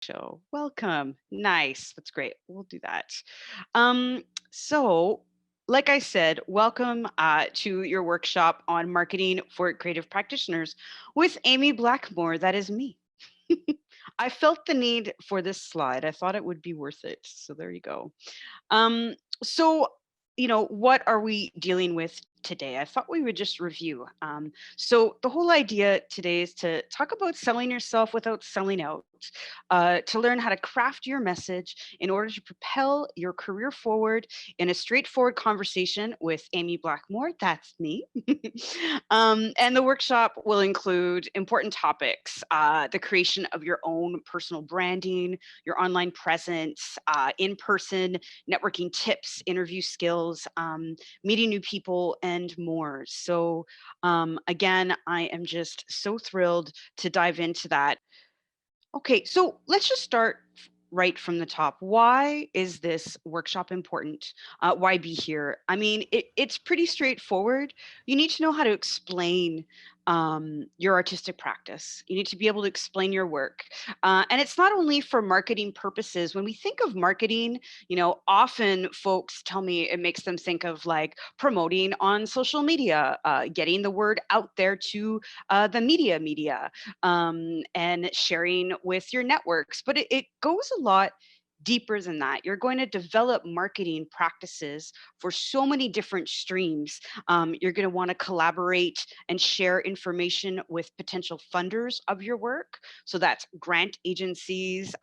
show. Welcome. Nice. That's great. We'll do that. Um, so, like I said, welcome to your workshop on marketing for creative practitioners with Amy Blackmore. That is me. I felt the need for this slide. I thought it would be worth it. So there you go. Um, so, what are we dealing with today? I thought we would just review. So, the whole idea today is to talk about selling yourself without selling out, to learn how to craft your message in order to propel your career forward in a straightforward conversation with Amy Blackmore. That's me. And the workshop will include important topics, the creation of your own personal branding, your online presence, in person networking tips, interview skills, meeting new people, and more. So, again, I am just so thrilled to dive into that. Okay, so let's just start right from the top. Why is this workshop important? Why be here? I mean, it's pretty straightforward. You need to know how to explain your artistic practice. You need to be able to explain your work. And it's not only for marketing purposes. When we think of marketing, often folks tell me it makes them think of like promoting on social media, getting the word out there to the media and sharing with your networks. But it goes a lot deeper than that. You're going to develop marketing practices for so many different streams. You're going to want to collaborate and share information with potential funders of your work. So that's grant agencies.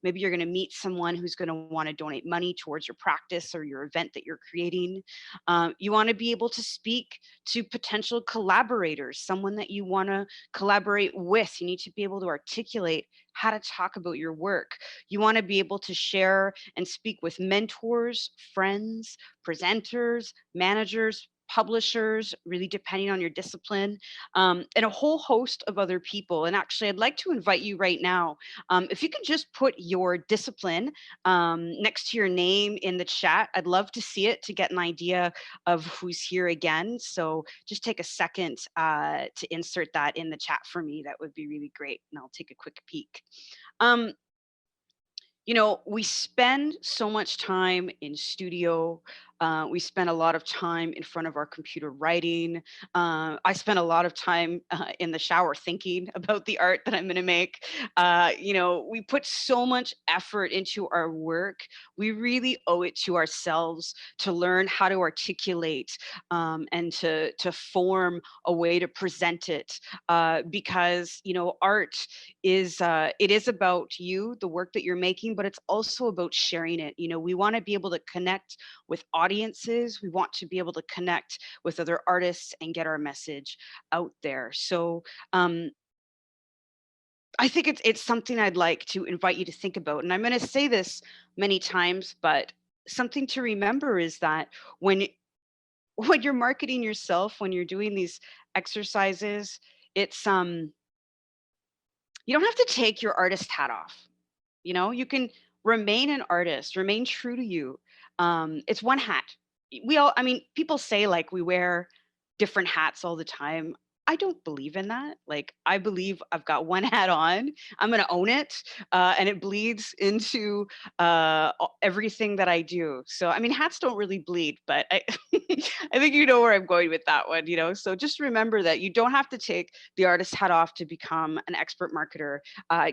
Maybe you're going to meet someone who's going to want to donate money towards your practice or your event that you're creating. You want to be able to speak to potential collaborators, someone that you want to collaborate with. You need to be able to articulate how to talk about your work. You want to be able to share and speak with mentors, friends, presenters, managers, publishers, really depending on your discipline, and a whole host of other people. And actually, I'd like to invite you right now, if you can just put your discipline next to your name in the chat. I'd love to see it to get an idea of who's here again. So just take a second to insert that in the chat for me. That would be really great. And I'll take a quick peek. Um, we spend so much time in studio. We spend a lot of time in front of our computer writing. I spend a lot of time in the shower thinking about the art that I'm going to make. We put so much effort into our work. We really owe it to ourselves to learn how to articulate and to form a way to present it. Because art is it is about you, the work that you're making, but it's also about sharing it. We want to be able to connect with audiences. We want to be able to connect with other artists and get our message out there. So I think it's something I'd like to invite you to think about. And I'm going to say this many times, but something to remember is that when you're marketing yourself, when you're doing these exercises, it's you don't have to take your artist hat off. You can remain an artist, remain true to you. It's one hat. I mean, people say like we wear different hats all the time. I don't believe in that. Like, I believe I've got one hat on. I'm going to own it. And it bleeds into everything that I do. So, I mean, hats don't really bleed, but I think you know where I'm going with that one. So just remember that you don't have to take the artist hat off to become an expert marketer.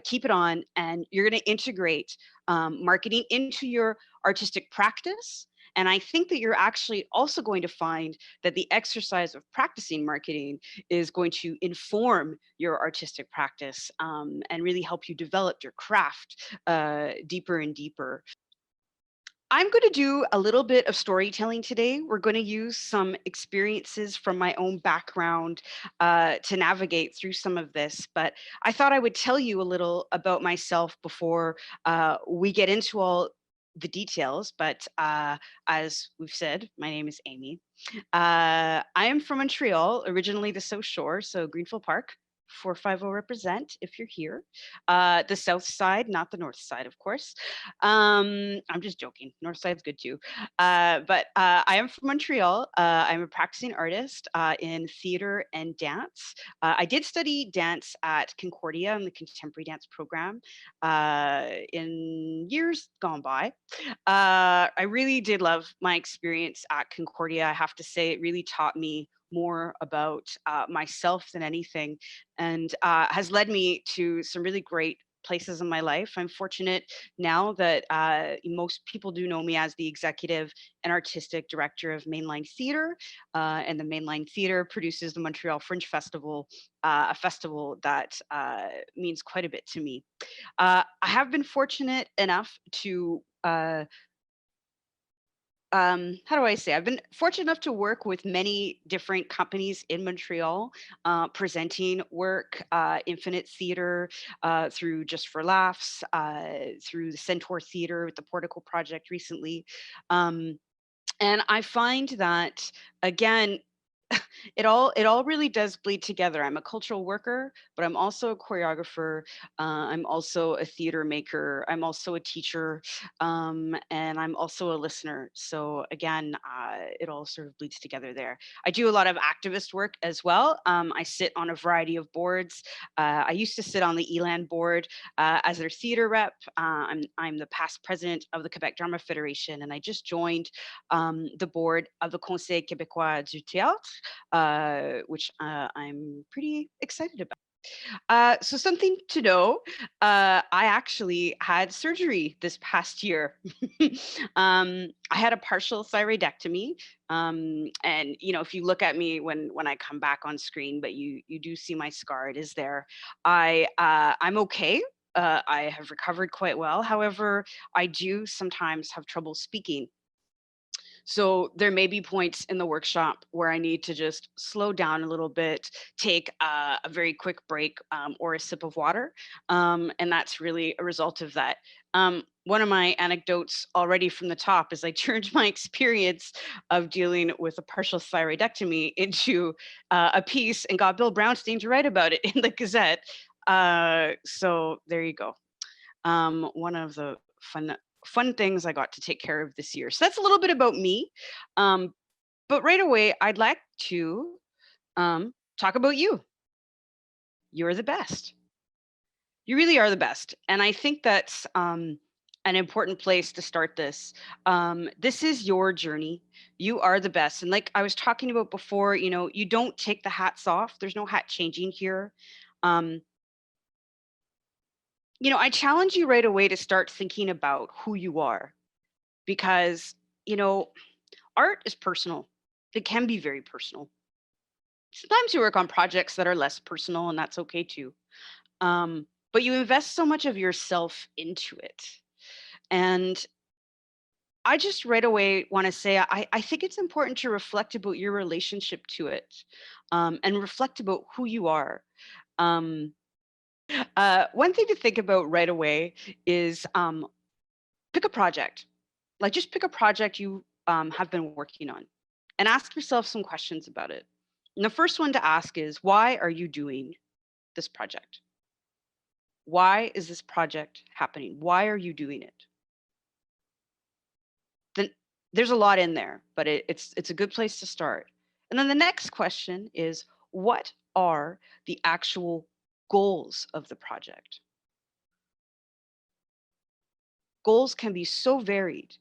Keep it on, and you're going to integrate marketing into your artistic practice. And I think that you're actually also going to find that the exercise of practicing marketing is going to inform your artistic practice and really help you develop your craft deeper and deeper. I'm going to do a little bit of storytelling today. We're going to use some experiences from my own background to navigate through some of this. But I thought I would tell you a little about myself before we get into all the details. But as we've said, my name is Amy. I am from Montreal, originally the South Shore, so Greenfield Park. 450 represent if you're here. The south side, not the north side, of course. I'm just joking. North side's good too. But I am from Montreal. I'm a practicing artist in theater and dance. I did study dance at Concordia in the contemporary dance program in years gone by. I really did love my experience at Concordia. I have to say, it really taught me more about myself than anything, and has led me to some really great places in my life. I'm fortunate now that most people do know me as the executive and artistic director of MainLine Theatre, and the MainLine Theatre produces the Montreal Fringe Festival, a festival that means quite a bit to me. I have been fortunate enough to how do I say? I've been fortunate enough to work with many different companies in Montreal, presenting work, Infinite Theatre, through Just for Laughs, through the Centaur Theatre with the Portico Project recently. And I find that, again, it all really does bleed together. I'm a cultural worker, but I'm also a choreographer. I'm also a theater maker. I'm also a teacher, and I'm also a listener. So again, it all sort of bleeds together there. I do a lot of activist work as well. I sit on a variety of boards. I used to sit on the ELAN board as their theater rep. I'm the past president of the Quebec Drama Federation, and I just joined the board of the Conseil québécois du théâtre, which I'm pretty excited about. So something to know, I actually had surgery this past year. I had a partial thyroidectomy. And if you look at me when I come back on screen, but you do see my scar, it is there. I'm okay. I have recovered quite well. However, I do sometimes have trouble speaking. So there may be points in the workshop where I need to just slow down a little bit, take a very quick break, or a sip of water. And that's really a result of that. One of my anecdotes already from the top is I turned my experience of dealing with a partial thyroidectomy into a piece and got Bill Brownstein to write about it in the Gazette. So there you go. One of the fun things I got to take care of this year. So that's a little bit about me. But right away, I'd like to talk about you. You're the best. You really are the best. And I think that's an important place to start this. This is your journey. You are the best. And like I was talking about before, you don't take the hats off. There's no hat changing here. I challenge you right away to start thinking about who you are, because, art is personal. It can be very personal. Sometimes you work on projects that are less personal, and that's okay too. But you invest so much of yourself into it. And I just right away want to say, I think it's important to reflect about your relationship to it, and reflect about who you are. Um, One thing to think about right away is pick a project. Like, just pick a project you have been working on and ask yourself some questions about it. And the first one to ask is, why are you doing this project? Why is this project happening? Why are you doing it? Then there's a lot in there, but it's a good place to start. And then the next question is, what are the actual goals of the project? Goals can be so varied.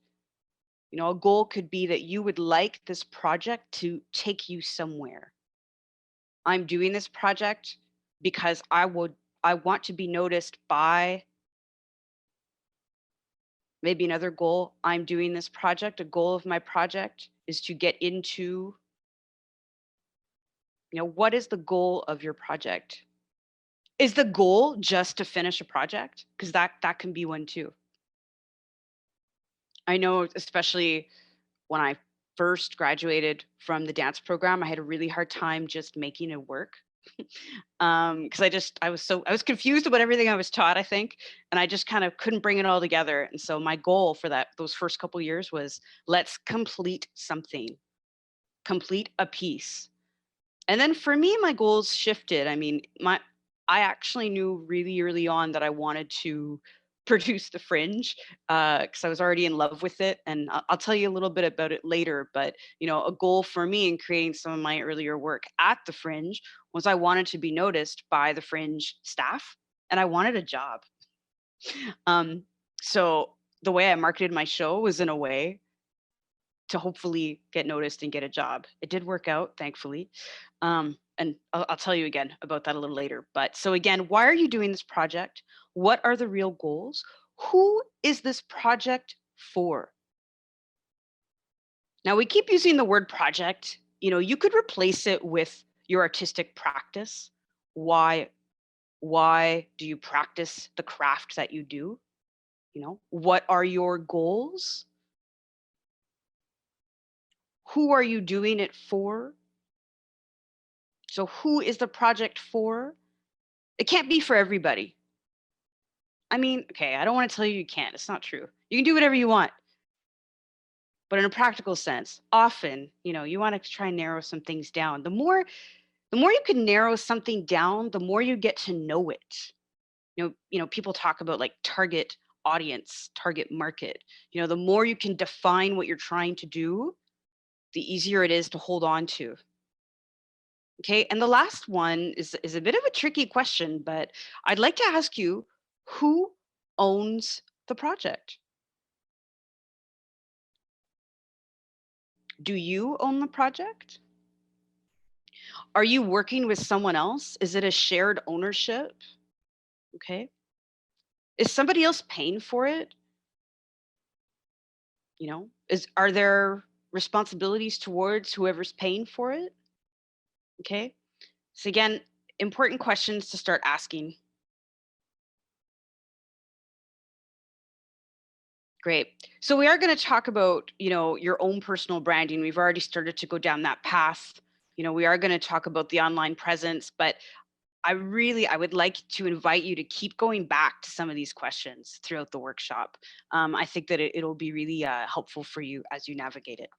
A goal could be that you would like this project to take you somewhere. I'm doing this project because I want to be noticed by. Maybe another goal. I'm doing this project. A goal of my project is to get into, what is the goal of your project? Is the goal just to finish a project? Because that can be one too. I know, especially when I first graduated from the dance program, I had a really hard time just making it work. Because I was confused about everything I was taught, I think, and I just kind of couldn't bring it all together. And so my goal for those first couple years was, let's complete something, complete a piece. And then for me, my goals shifted. I mean, I actually knew really early on that I wanted to produce the Fringe because I was already in love with it, and I'll tell you a little bit about it later. But a goal for me in creating some of my earlier work at the Fringe was I wanted to be noticed by the Fringe staff, and I wanted a job. Um, so the way I marketed my show was in a way to hopefully get noticed and get a job. It did work out, thankfully. And I'll tell you again about that a little later. But so again, why are you doing this project? What are the real goals? Who is this project for? Now we keep using the word project. You could replace it with your artistic practice. Why? Why do you practice the craft that you do? What are your goals? Who are you doing it for? So who is the project for? It can't be for everybody. I mean, okay, I don't want to tell you you can't. It's not true. You can do whatever you want. But in a practical sense, often, you want to try and narrow some things down. The more you can narrow something down, the more you get to know it. People talk about like target audience, target market. The more you can define what you're trying to do, the easier it is to hold on to. Okay, and the last one is a bit of a tricky question, but I'd like to ask you, who owns the project? Do you own the project? Are you working with someone else? Is it a shared ownership? Okay. Is somebody else paying for it? Are there responsibilities towards whoever's paying for it? Okay. So again, important questions to start asking. Great. So we are going to talk about, your own personal branding. We've already started to go down that path. We are going to talk about the online presence, but I would like to invite you to keep going back to some of these questions throughout the workshop. I think that it'll be really helpful for you as you navigate it.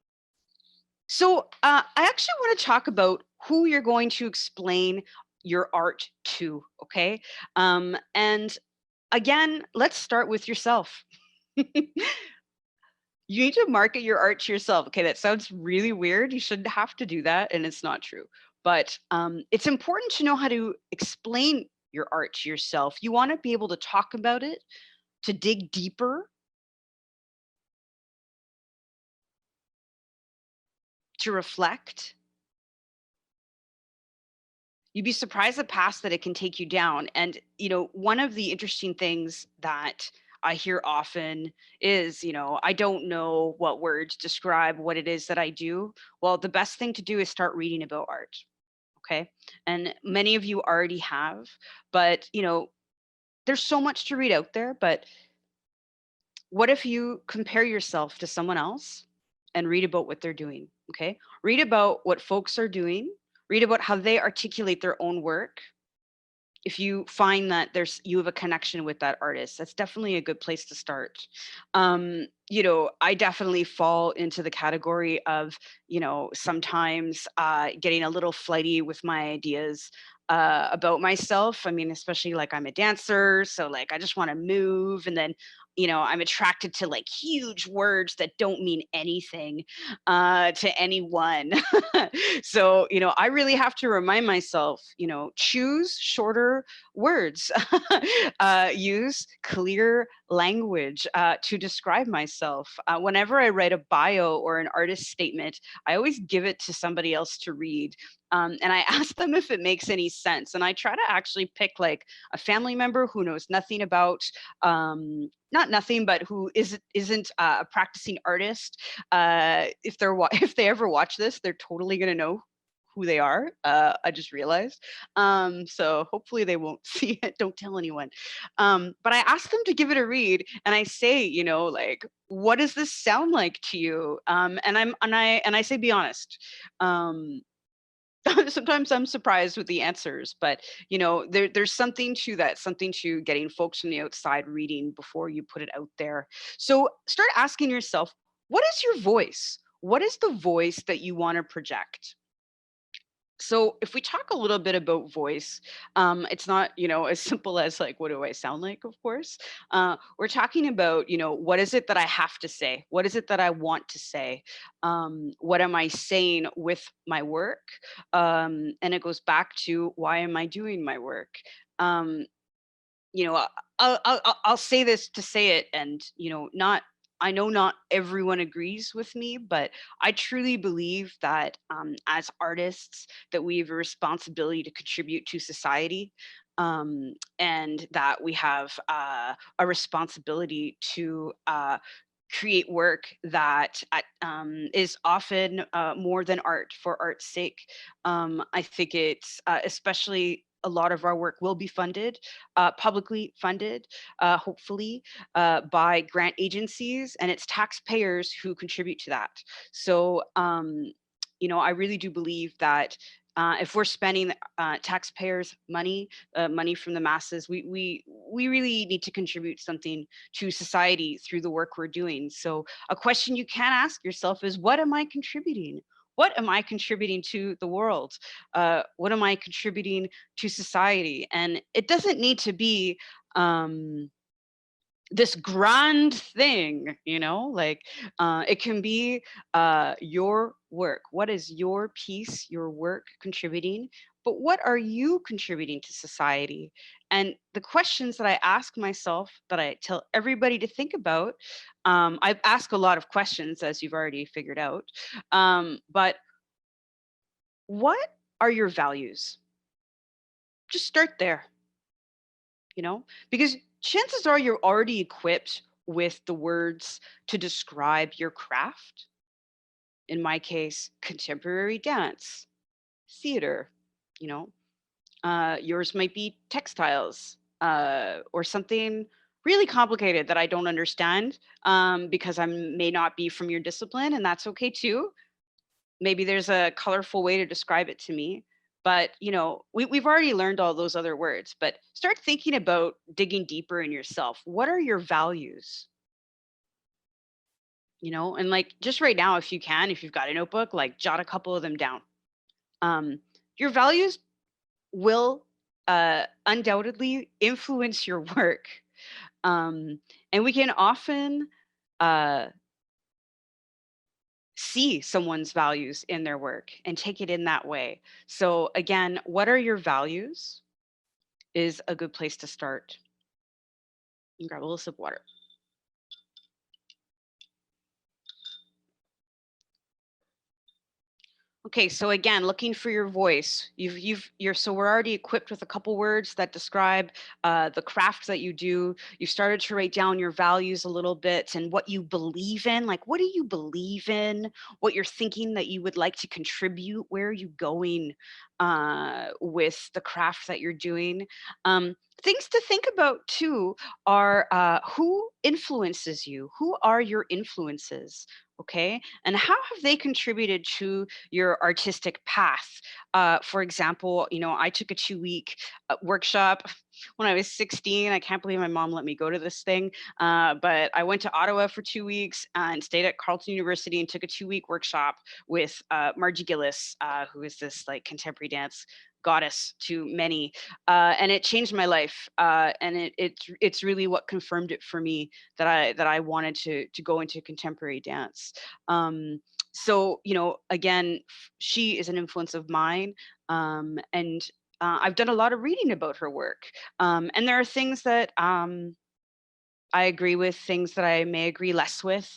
So I actually want to talk about who you're going to explain your art to, okay? And again, let's start with yourself. You need to market your art to yourself. Okay, that sounds really weird. You shouldn't have to do that, and it's not true. But it's important to know how to explain your art to yourself. You want to be able to talk about it, to dig deeper, to reflect. You'd be surprised the path that it can take you down. And, one of the interesting things that I hear often is, I don't know what words describe what it is that I do. Well, the best thing to do is start reading about art. Okay. And many of you already have, but, there's so much to read out there. But what if you compare yourself to someone else and read about what they're doing? Okay. Read about what folks are doing, read about how they articulate their own work. If you find that you have a connection with that artist, that's definitely a good place to start. I definitely fall into the category of, sometimes getting a little flighty with my ideas about myself. I mean, especially like I'm a dancer, so like I just want to move, and then I'm attracted to like huge words that don't mean anything to anyone. So I really have to remind myself, choose shorter words, use clear language to describe myself. Whenever I write a bio or an artist statement, I always give it to somebody else to read. And I ask them if it makes any sense. And I try to actually pick like a family member who knows nothing about, not nothing, but who isn't a practicing artist. If they ever watch this, they're totally gonna know who they are. I just realized. So hopefully they won't see it. Don't tell anyone. But I ask them to give it a read, and I say, like, what does this sound like to you? And I say, be honest. Sometimes I'm surprised with the answers, but there's something to that, something to getting folks from the outside reading before you put it out there. So start asking yourself, what is your voice? What is the voice that you want to project? So if we talk a little bit about voice, it's not, as simple as like, what do I sound like, of course. We're talking about, what is it that I have to say? What is it that I want to say? What am I saying with my work? And it goes back to, why am I doing my work? Um, you know, I'll say this to say it, and not. I know not everyone agrees with me, but I truly believe that as artists, that we have a responsibility to contribute to society, and that we have a responsibility to create work that is often more than art for art's sake. I think it's especially a lot of our work will be funded, publicly funded, hopefully, by grant agencies, and it's taxpayers who contribute to that. So, I really do believe that if we're spending taxpayers' money, money from the masses, we really need to contribute something to society through the work we're doing. So, a question you can ask yourself is, what am I contributing? What am I contributing to the world? What am I contributing to society? And it doesn't need to be this grand thing, like it can be your work. What is your piece, your work contributing? But what are you contributing to society? And the questions that I ask myself, that I tell everybody to think about, I ask a lot of questions, as you've already figured out. But what are your values? Just start there, because chances are you're already equipped with the words to describe your craft. In my case, contemporary dance, theater, you know, yours might be textiles, or something really complicated that I don't understand, because I may not be from your discipline, and that's okay too. Maybe there's a colorful way to describe it to me, but we've already learned all those other words. But start thinking about digging deeper in yourself. What are your values? And like, just right now, if you can, if you've got a notebook, like, jot a couple of them down. Your values will undoubtedly influence your work, and we can often uh, see someone's values in their work and take it in that way. So again, what are your values is a good place to start. And grab a little sip of water. Okay, so again, looking for your voice. So we're already equipped with a couple words that describe the craft that you do. You started to write down your values a little bit and what you believe in. Like, what do you believe in? What you're thinking that you would like to contribute? Where are you going with the craft that you're doing? Things to think about too are who influences you? Who are your influences? Okay, and how have they contributed to your artistic path? For example, I took a 2-week workshop when I was 16. I can't believe my mom let me go to this thing. But I went to Ottawa for 2 weeks and stayed at Carleton University and took a 2-week workshop with Margie Gillis, who is this like contemporary dance goddess to many, and it changed my life. And it's really what confirmed it for me that I wanted to go into contemporary dance. So again, she is an influence of mine, and I've done a lot of reading about her work, and there are things that I agree with, things that I may agree less with.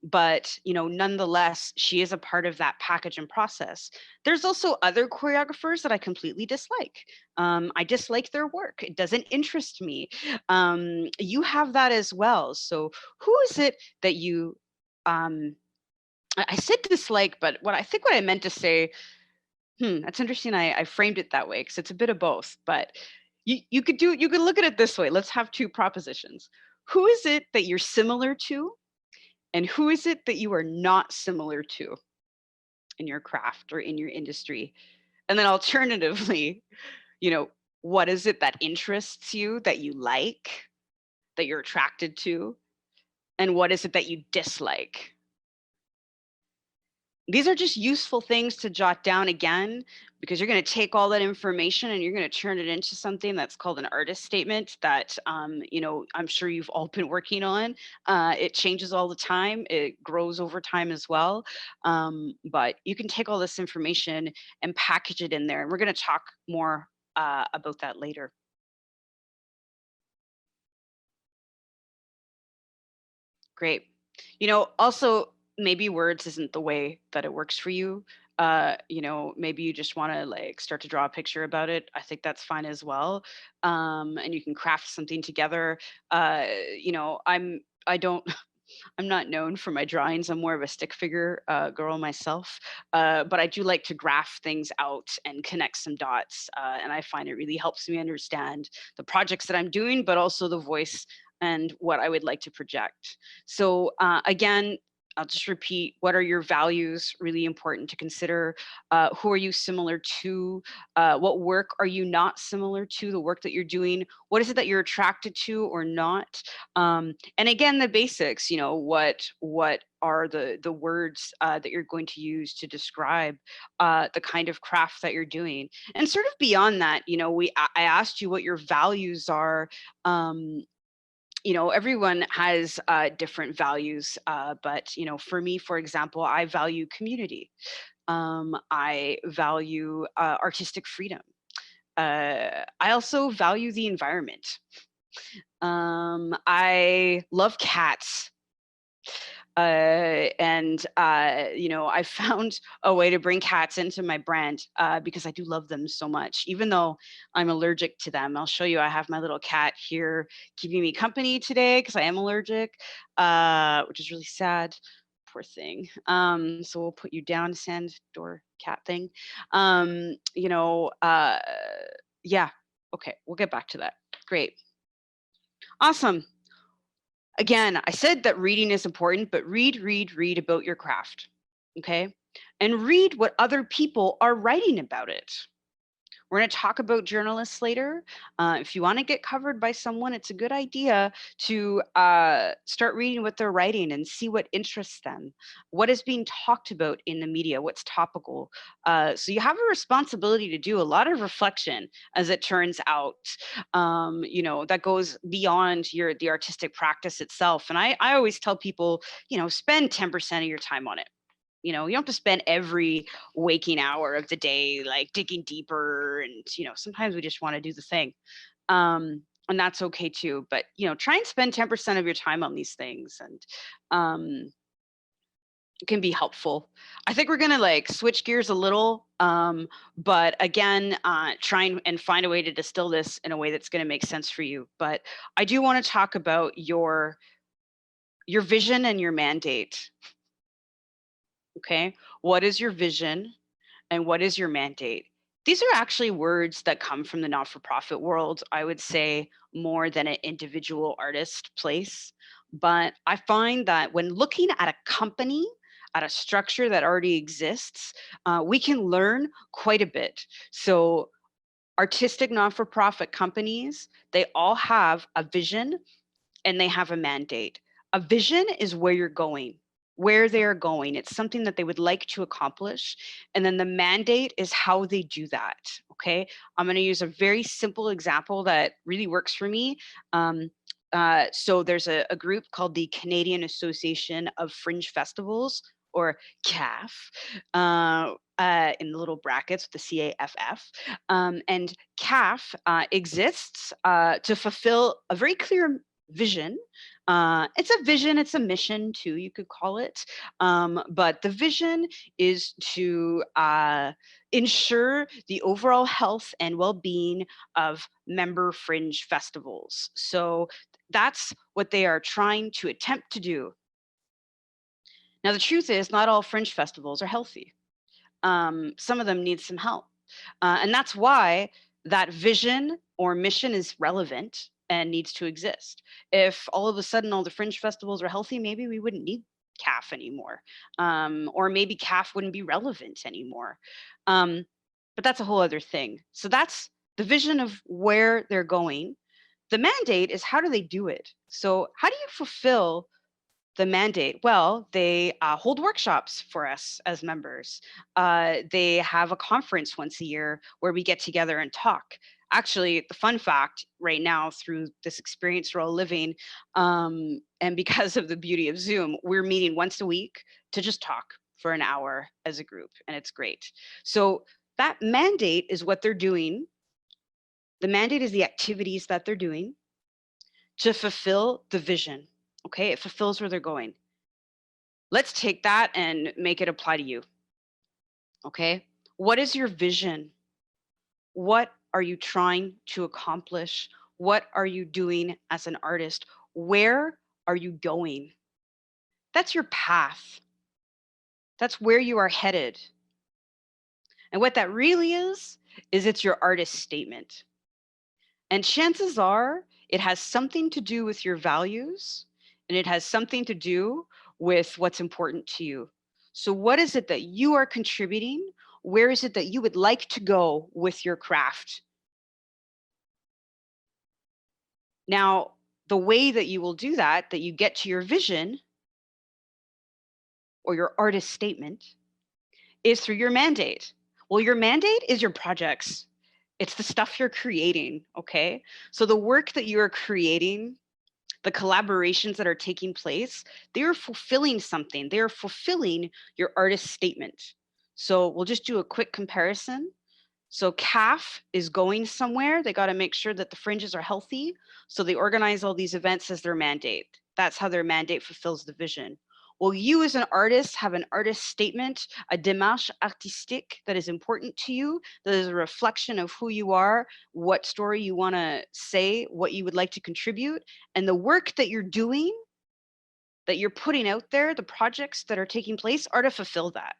But nonetheless, she is a part of that package and process. There's also other choreographers that I completely dislike. I dislike their work. It doesn't interest me. You have that as well. So who is it that you I said dislike, but what I meant to say, that's interesting. I framed it that way because it's a bit of both, but you could look at it this way. Let's have two propositions. Who is it that you're similar to, and who is it that you are not similar to in your craft or in your industry? And then alternatively, you know, what is it that interests you, that you like, that you're attracted to, and what is it that you dislike? These are just useful things to jot down again, because you're going to take all that information and you're going to turn it into something that's called an artist statement that, I'm sure you've all been working on. It changes all the time. It grows over time as well. But you can take all this information and package it in there. And we're going to talk more about that later. Great. Also, maybe words isn't the way that it works for you. Maybe you just want to like start to draw a picture about it. I think that's fine as well. And you can craft something together. Uh, I don't I'm not known for my drawings. I'm more of a stick figure girl myself, but I do like to graph things out and connect some dots. And I find it really helps me understand the projects that I'm doing, but also the voice and what I would like to project. So again, I'll just repeat, what are your values? Really important to consider. Who are you similar to? What work are you not similar to? The work that you're doing. What is it that you're attracted to or not? And again, the basics. What are the words that you're going to use to describe the kind of craft that you're doing? And sort of beyond that, I asked you what your values are. Everyone has different values, but for me, for example, I value community. I value artistic freedom. I also value the environment. I love cats. I found a way to bring cats into my brand because I do love them so much, even though I'm allergic to them. I'll show you, I have my little cat here keeping me company today because I am allergic, which is really sad. Poor thing. So we'll put you down, sand door cat thing. Yeah. Okay, we'll get back to that. Great. Awesome. Again, I said that reading is important, but read about your craft, okay? And read what other people are writing about it. We're going to talk about journalists later. If you want to get covered by someone, it's a good idea to start reading what they're writing and see what interests them, what is being talked about in the media, what's topical. So you have a responsibility to do a lot of reflection, as it turns out, that goes beyond the artistic practice itself. And I always tell people, spend 10% of your time on it. You don't have to spend every waking hour of the day like digging deeper, and sometimes we just want to do the thing, and that's okay too. But try and spend 10% of your time on these things, and it can be helpful. I think we're gonna like switch gears a little, but again, try and find a way to distill this in a way that's going to make sense for you. But I do want to talk about your vision and your mandate. Okay, what is your vision and what is your mandate? These are actually words that come from the not-for-profit world, I would say, more than an individual artist place. But I find that when looking at a company, at a structure that already exists, we can learn quite a bit. So artistic not-for-profit companies, they all have a vision and they have a mandate. A vision is where you're going, where they're going. It's something that they would like to accomplish. And then the mandate is how they do that. Okay. I'm going to use a very simple example that really works for me. So there's a group called the Canadian Association of Fringe Festivals, or CAF, in the little brackets with the CAFF. And CAF exists to fulfill a very clear vision. It's a vision, it's a mission too, you could call it. But the vision is to ensure the overall health and well-being of member fringe festivals. So that's what they are trying to attempt to do. Now, the truth is, not all fringe festivals are healthy. Some of them need some help. And that's why that vision or mission is relevant and needs to exist. If all of a sudden all the fringe festivals are healthy, maybe we wouldn't need CAF anymore. Or maybe CAF wouldn't be relevant anymore. But that's a whole other thing. So that's the vision of where they're going. The mandate is, how do they do it? So how do you fulfill the mandate? Well, they hold workshops for us as members. They have a conference once a year where we get together and talk. Actually, the fun fact right now through this experience we're all living, and because of the beauty of Zoom, we're meeting once a week to just talk for an hour as a group, and it's great. So that mandate is what they're doing. The mandate is the activities that they're doing to fulfill the vision. Okay, it fulfills where they're going. Let's take that and make it apply to you. Okay, what is your vision? What are you trying to accomplish? What are you doing as an artist? Where are you going? That's your path. That's where you are headed. And what that really is it's your artist statement. And chances are it has something to do with your values and it has something to do with what's important to you. So, what is it that you are contributing? Where is it that you would like to go with your craft? Now, the way that you will do that, that you get to your vision or your artist statement, is through your mandate. Well, your mandate is your projects. It's the stuff you're creating, okay? So the work that you are creating, the collaborations that are taking place, they are fulfilling something. They are fulfilling your artist statement. So we'll just do a quick comparison. So CAF is going somewhere. They got to make sure that the fringes are healthy. So they organize all these events as their mandate. That's how their mandate fulfills the vision. Well, you as an artist have an artist statement, a démarche artistique that is important to you, that is a reflection of who you are, what story you want to say, what you would like to contribute, and the work that you're doing, that you're putting out there, the projects that are taking place are to fulfill that.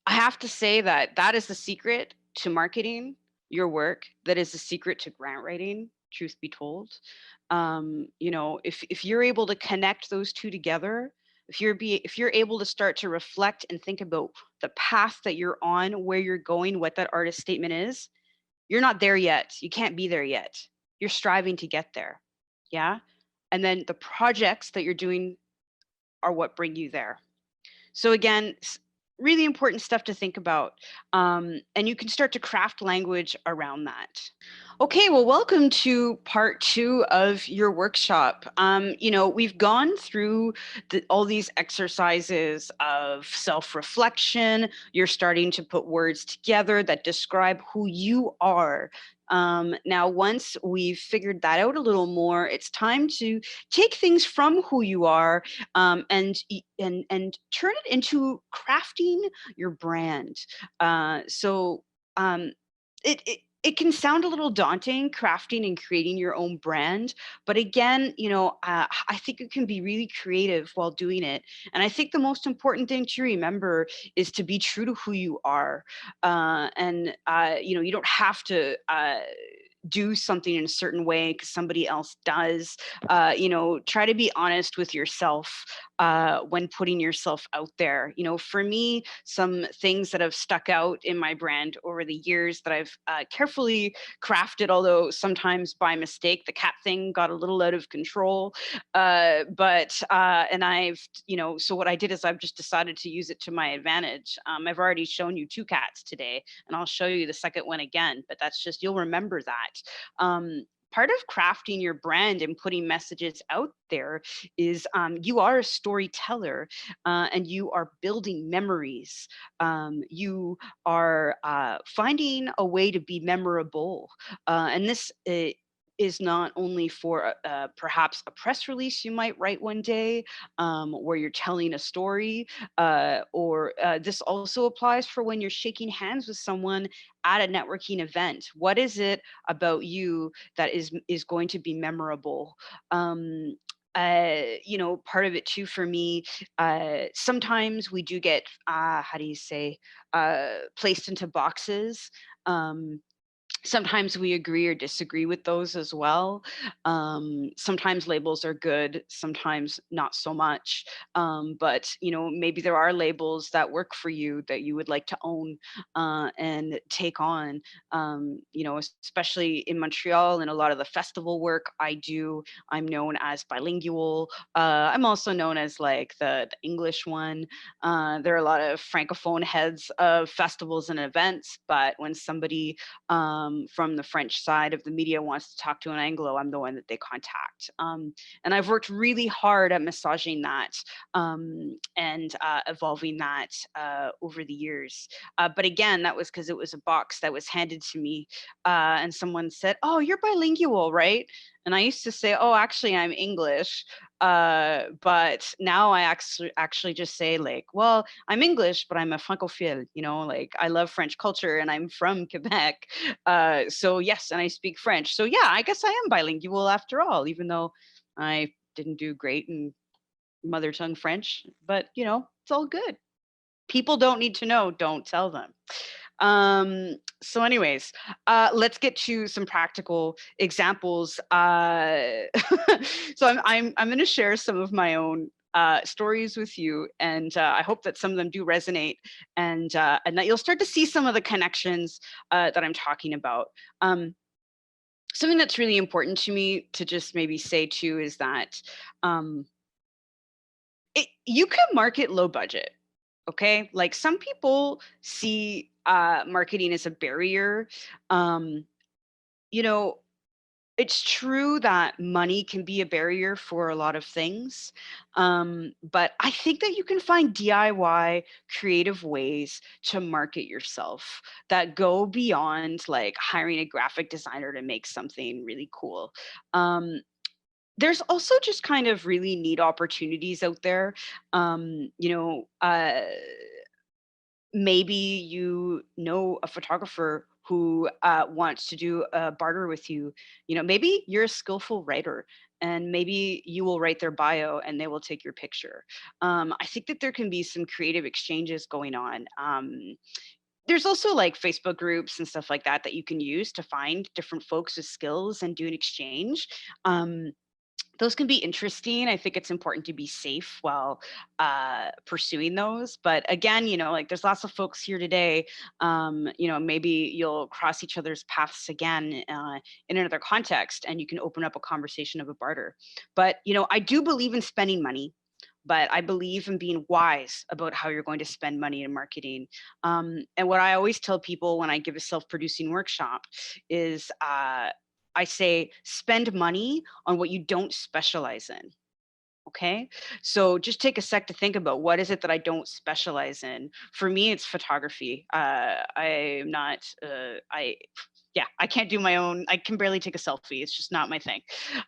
I have to say that that is the secret to marketing your work. That is the secret to grant writing, truth be told. You know, if you're able to connect those two together, if you're able to start to reflect and think about the path that you're on, where you're going, what that artist statement is, you're not there yet. You can't be there yet. You're striving to get there. Yeah. And then the projects that you're doing are what bring you there. So again, really important stuff to think about. And you can start to craft language around that. Okay, well, welcome to part 2 of your workshop. You know, we've gone through all these exercises of self-reflection. You're starting to put words together that describe who you are. Now, once we've figured that out a little more, it's time to take things from who you are and turn it into crafting your brand. So it can sound a little daunting, crafting and creating your own brand, but again, you know, I think it can be really creative while doing it. And I think the most important thing to remember is to be true to who you are. You know, you don't have to do something in a certain way because somebody else does. You know, try to be honest with yourself when putting yourself out there. You know, for me, some things that have stuck out in my brand over the years that I've carefully crafted, although sometimes by mistake, the cat thing got a little out of control. And I've, you know, so what I did is I've just decided to use it to my advantage. I've already shown you 2 cats today, and I'll show you the second one again, but that's just, you'll remember that. Part of crafting your brand and putting messages out there is you are a storyteller and you are building memories. You are finding a way to be memorable. And this is not only for perhaps a press release you might write one day where you're telling a story, or this also applies for when you're shaking hands with someone at a networking event. What is it about you that is going to be memorable? You know, part of it too for me, sometimes we do get, how do you say, placed into boxes. Sometimes we agree or disagree with those as well. Sometimes labels are good, sometimes not so much. But maybe there are labels that work for you that you would like to own and take on. Especially in Montreal and a lot of the festival work I do, I'm known as bilingual. I'm also known as like the English one. There are a lot of francophone heads of festivals and events, but when somebody from the French side of the media wants to talk to an Anglo, I'm the one that they contact. And I've worked really hard at massaging that and evolving that over the years. But again, that was because it was a box that was handed to me and someone said, "Oh, you're bilingual, right?" And I used to say, "Oh, actually, I'm English." But now I actually just say like, "Well, I'm English, but I'm a francophile, like I love French culture and I'm from Quebec. So yes, and I speak French. So yeah, I guess I am bilingual after all, even though I didn't do great in mother tongue French, but it's all good. People don't need to know, don't tell them." So anyways, let's get to some practical examples. So I'm going to share some of my own stories with you, and I hope that some of them do resonate, and that you'll start to see some of the connections that I'm talking about. Something that's really important to me to just maybe say too is that um, you can market low budget. Okay, like some people see marketing as a barrier. um, you know it's true that money can be a barrier for a lot of things, but I think that you can find DIY creative ways to market yourself that go beyond like hiring a graphic designer to make something really cool. There's also just kind of really neat opportunities out there. um, you know uh, Maybe a photographer who wants to do a barter with you. Maybe you're a skillful writer and maybe you will write their bio and they will take your picture. I think that there can be some creative exchanges going on. There's also like Facebook groups and stuff like that that you can use to find different folks with skills and do an exchange. um, those can be interesting. I think it's important to be safe while pursuing those. But again, like there's lots of folks here today. Maybe you'll cross each other's paths again in another context, and you can open up a conversation of a barter. But I do believe in spending money. But I believe in being wise about how you're going to spend money in marketing. And what I always tell people when I give a self-producing workshop is I say, spend money on what you don't specialize in. Okay. So just take a sec to think about what is it that I don't specialize in. For me, it's photography. I'm not, yeah, I can't do my own. I can barely take a selfie. It's just not my thing.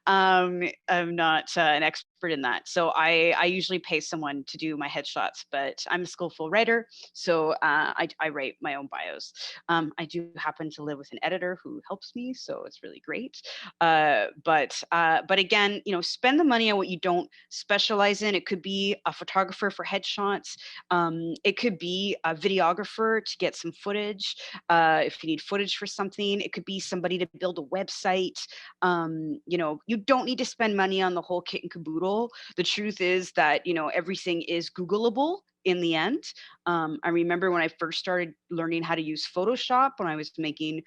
I'm not an expert in that. So I usually pay someone to do my headshots, but I'm a skillful writer. So I write my own bios. I do happen to live with an editor who helps me. So it's really great. But again, spend the money on what you don't specialize in. It could be a photographer for headshots. It could be a videographer to get some footage. If you need footage for something, it could be somebody to build a website. You don't need to spend money on the whole kit and caboodle. The truth is that, everything is Googleable in the end. I remember when I first started learning how to use Photoshop when I was making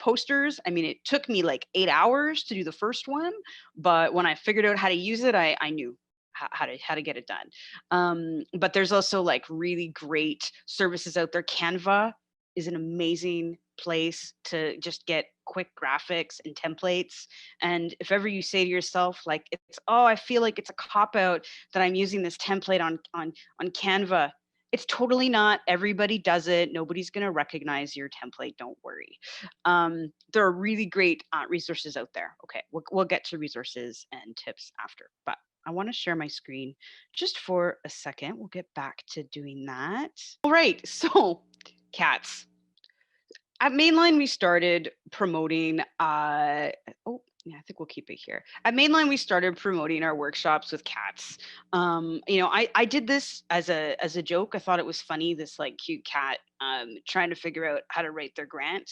posters. I mean, it took me like 8 hours to do the first one, but when I figured out how to use it, I knew how to get it done. But there's also like really great services out there. Canva is an amazing place to just get quick graphics and templates. And if ever you say to yourself, like, oh, I feel like it's a cop out that I'm using this template on Canva. It's totally not. Everybody does it. Nobody's going to recognize your template. Don't worry. There are really great resources out there. Okay, we'll get to resources and tips after, but I want to share my screen just for a second. We'll get back to doing that. All right, so cats. At MainLine, we started promoting, oh, yeah, I think we'll keep it here. At MainLine, we started promoting our workshops with cats. I did this as a joke. I thought it was funny, this like cute cat trying to figure out how to write their grant.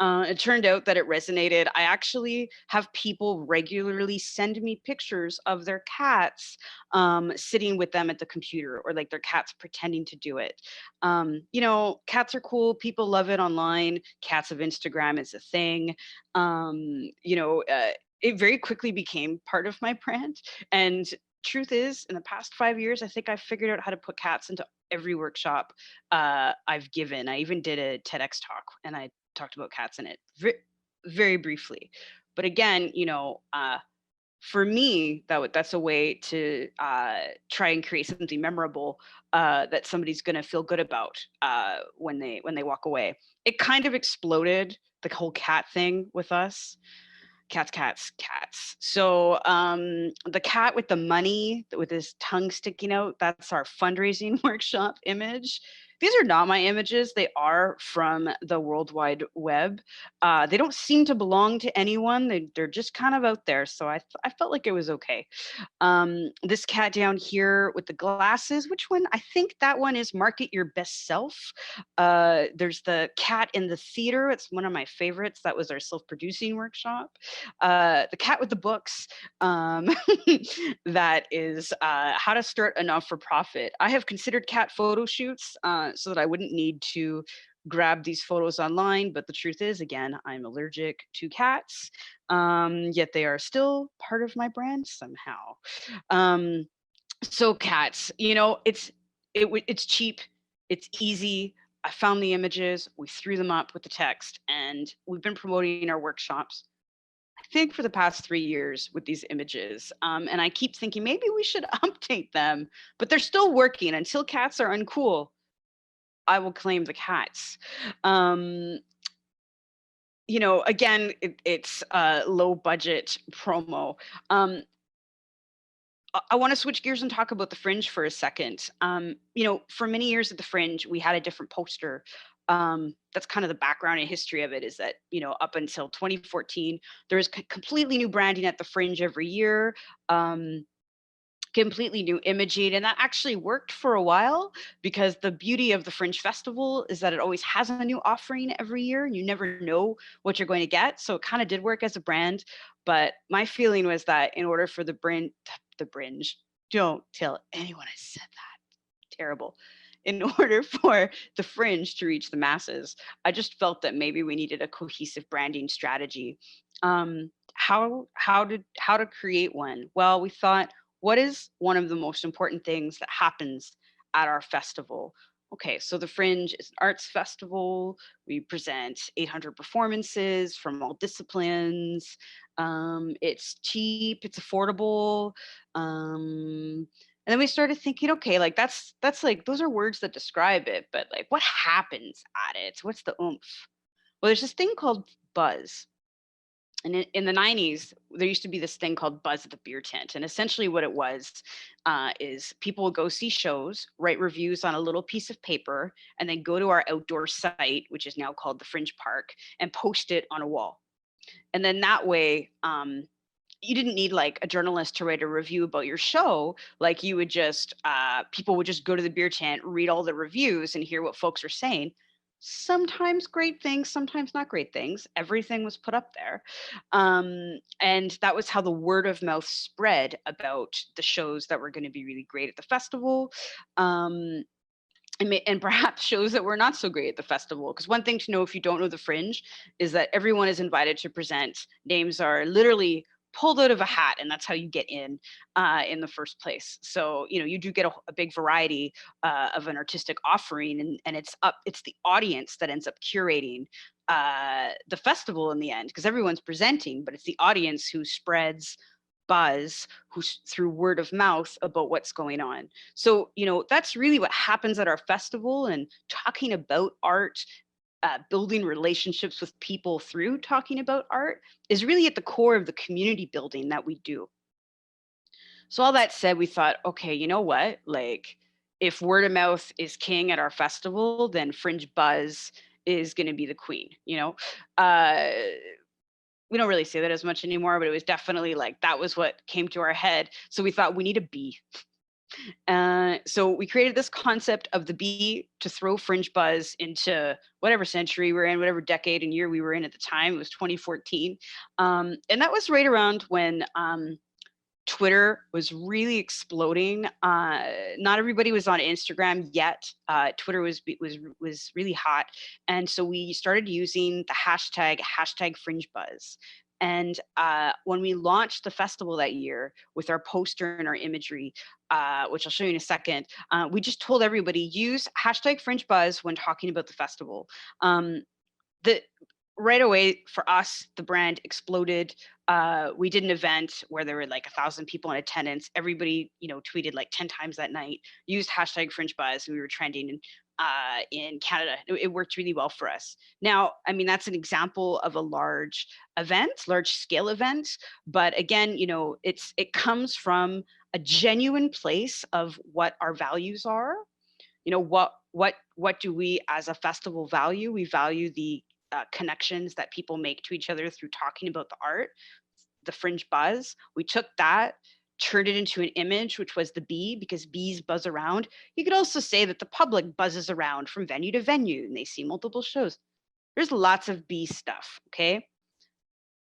It turned out that it resonated. I actually have people regularly send me pictures of their cats sitting with them at the computer, or like their cats pretending to do it. You know, cats are cool. People love it online. Cats of Instagram is a thing. You know, it very quickly became part of my brand. And truth is, in the past 5 years, I think I've figured out how to put cats into every workshop I've given. I even did a TEDx talk and I talked about cats in it very briefly. But again, you know, for me, that's a way to try and create something memorable that somebody's going to feel good about when they walk away. It kind of exploded, the whole cat thing with us. Cats. So the cat with the money, with his tongue sticking out, that's our fundraising workshop image. These are not my images. They are from the World Wide Web. They don't seem to belong to anyone. They're just kind of out there. So I felt like it was okay. This cat down here with the glasses, which one? I think that one is Market Your Best Self. There's the cat in the theater. It's one of my favorites. That was our self-producing workshop. The cat with the books, that is how to start a not-for-profit. I have considered cat photo shoots so that I wouldn't need to grab these photos online, but the truth is, again, I'm allergic to cats, yet they are still part of my brand somehow. Um, so cats, you know, it's cheap, it's easy. I found the images, we threw them up with the text, and we've been promoting our workshops, I think, for the past 3 years with these images. And I keep thinking maybe we should update them, but they're still working. Until cats are uncool, I will claim the cats. Um, you know, again, it's a low budget promo. I want to switch gears and talk about the Fringe for a second. You know, for many years at the Fringe, we had a different poster. That's kind of the background and history of it, is that, you know, up until 2014, there was completely new branding at the Fringe every year. Completely new imaging, and that actually worked for a while, because the beauty of the Fringe Festival is that it always has a new offering every year and you never know what you're going to get, so it kind of did work as a brand. But my feeling was that in order for the Bringe, don't tell anyone I said that, terrible, in order for the Fringe to reach the masses, I just felt that maybe we needed a cohesive branding strategy. How to create one? Well, we thought, what is one of the most important things that happens at our festival? Okay, so the Fringe is an arts festival. We present 800 performances from all disciplines. It's cheap, it's affordable. And then we started thinking, okay, like that's like, those are words that describe it, but like what happens at it? What's the oomph? Well, there's this thing called buzz. And in the 90s, there used to be this thing called Buzz at the Beer Tent. And essentially what it was is people would go see shows, write reviews on a little piece of paper, and then go to our outdoor site, which is now called the Fringe Park, and post it on a wall. And then that way, you didn't need like a journalist to write a review about your show. Like you would just, people would just go to the beer tent, read all the reviews and hear what folks are saying. Sometimes great things, sometimes not great things. Everything was put up there. And that was how the word of mouth spread about the shows that were going to be really great at the festival. And perhaps shows that were not so great at the festival. Because one thing to know if you don't know the Fringe is that everyone is invited to present. Names are literally pulled out of a hat, and that's how you get in the first place. So, you know, you do get a big variety of an artistic offering, and it's the audience that ends up curating the festival in the end, because everyone's presenting, but it's the audience who spreads buzz, who's through word of mouth about what's going on. So, you know, that's really what happens at our festival, and talking about art, building relationships with people through talking about art is really at the core of the community building that we do. So all that said, we thought, okay, you know what? Like, if word of mouth is king at our festival, then Fringe buzz is going to be the queen, you know? Uh, we don't really say that as much anymore, but it was definitely like, that was what came to our head. So we thought we need a bee. So we created this concept of the bee to throw fringe buzz into whatever century we're in, whatever decade and year we were in at the time. It was 2014. And that was right around when Twitter was really exploding. Not everybody was on Instagram yet. Twitter was really hot, and so we started using the hashtag Fringe Buzz. And when we launched the festival that year with our poster and our imagery, which I'll show you in a second, we just told everybody use hashtag Fringe Buzz when talking about the festival. The right away for us, the brand exploded. We did an event where there were like 1,000 people in attendance. Everybody, tweeted like 10 times that night, used hashtag Fringe Buzz, and we were trending in Canada. It worked really well for us. Now, I mean, that's an example of a large scale event. But again, it comes from a genuine place of what our values are. What do we as a festival value? We value the connections that people make to each other through talking about the art, the Fringe Buzz. We took that, turned it into an image, which was the bee, because bees buzz around. You could also say that the public buzzes around from venue to venue and they see multiple shows. There's lots of bee stuff, okay?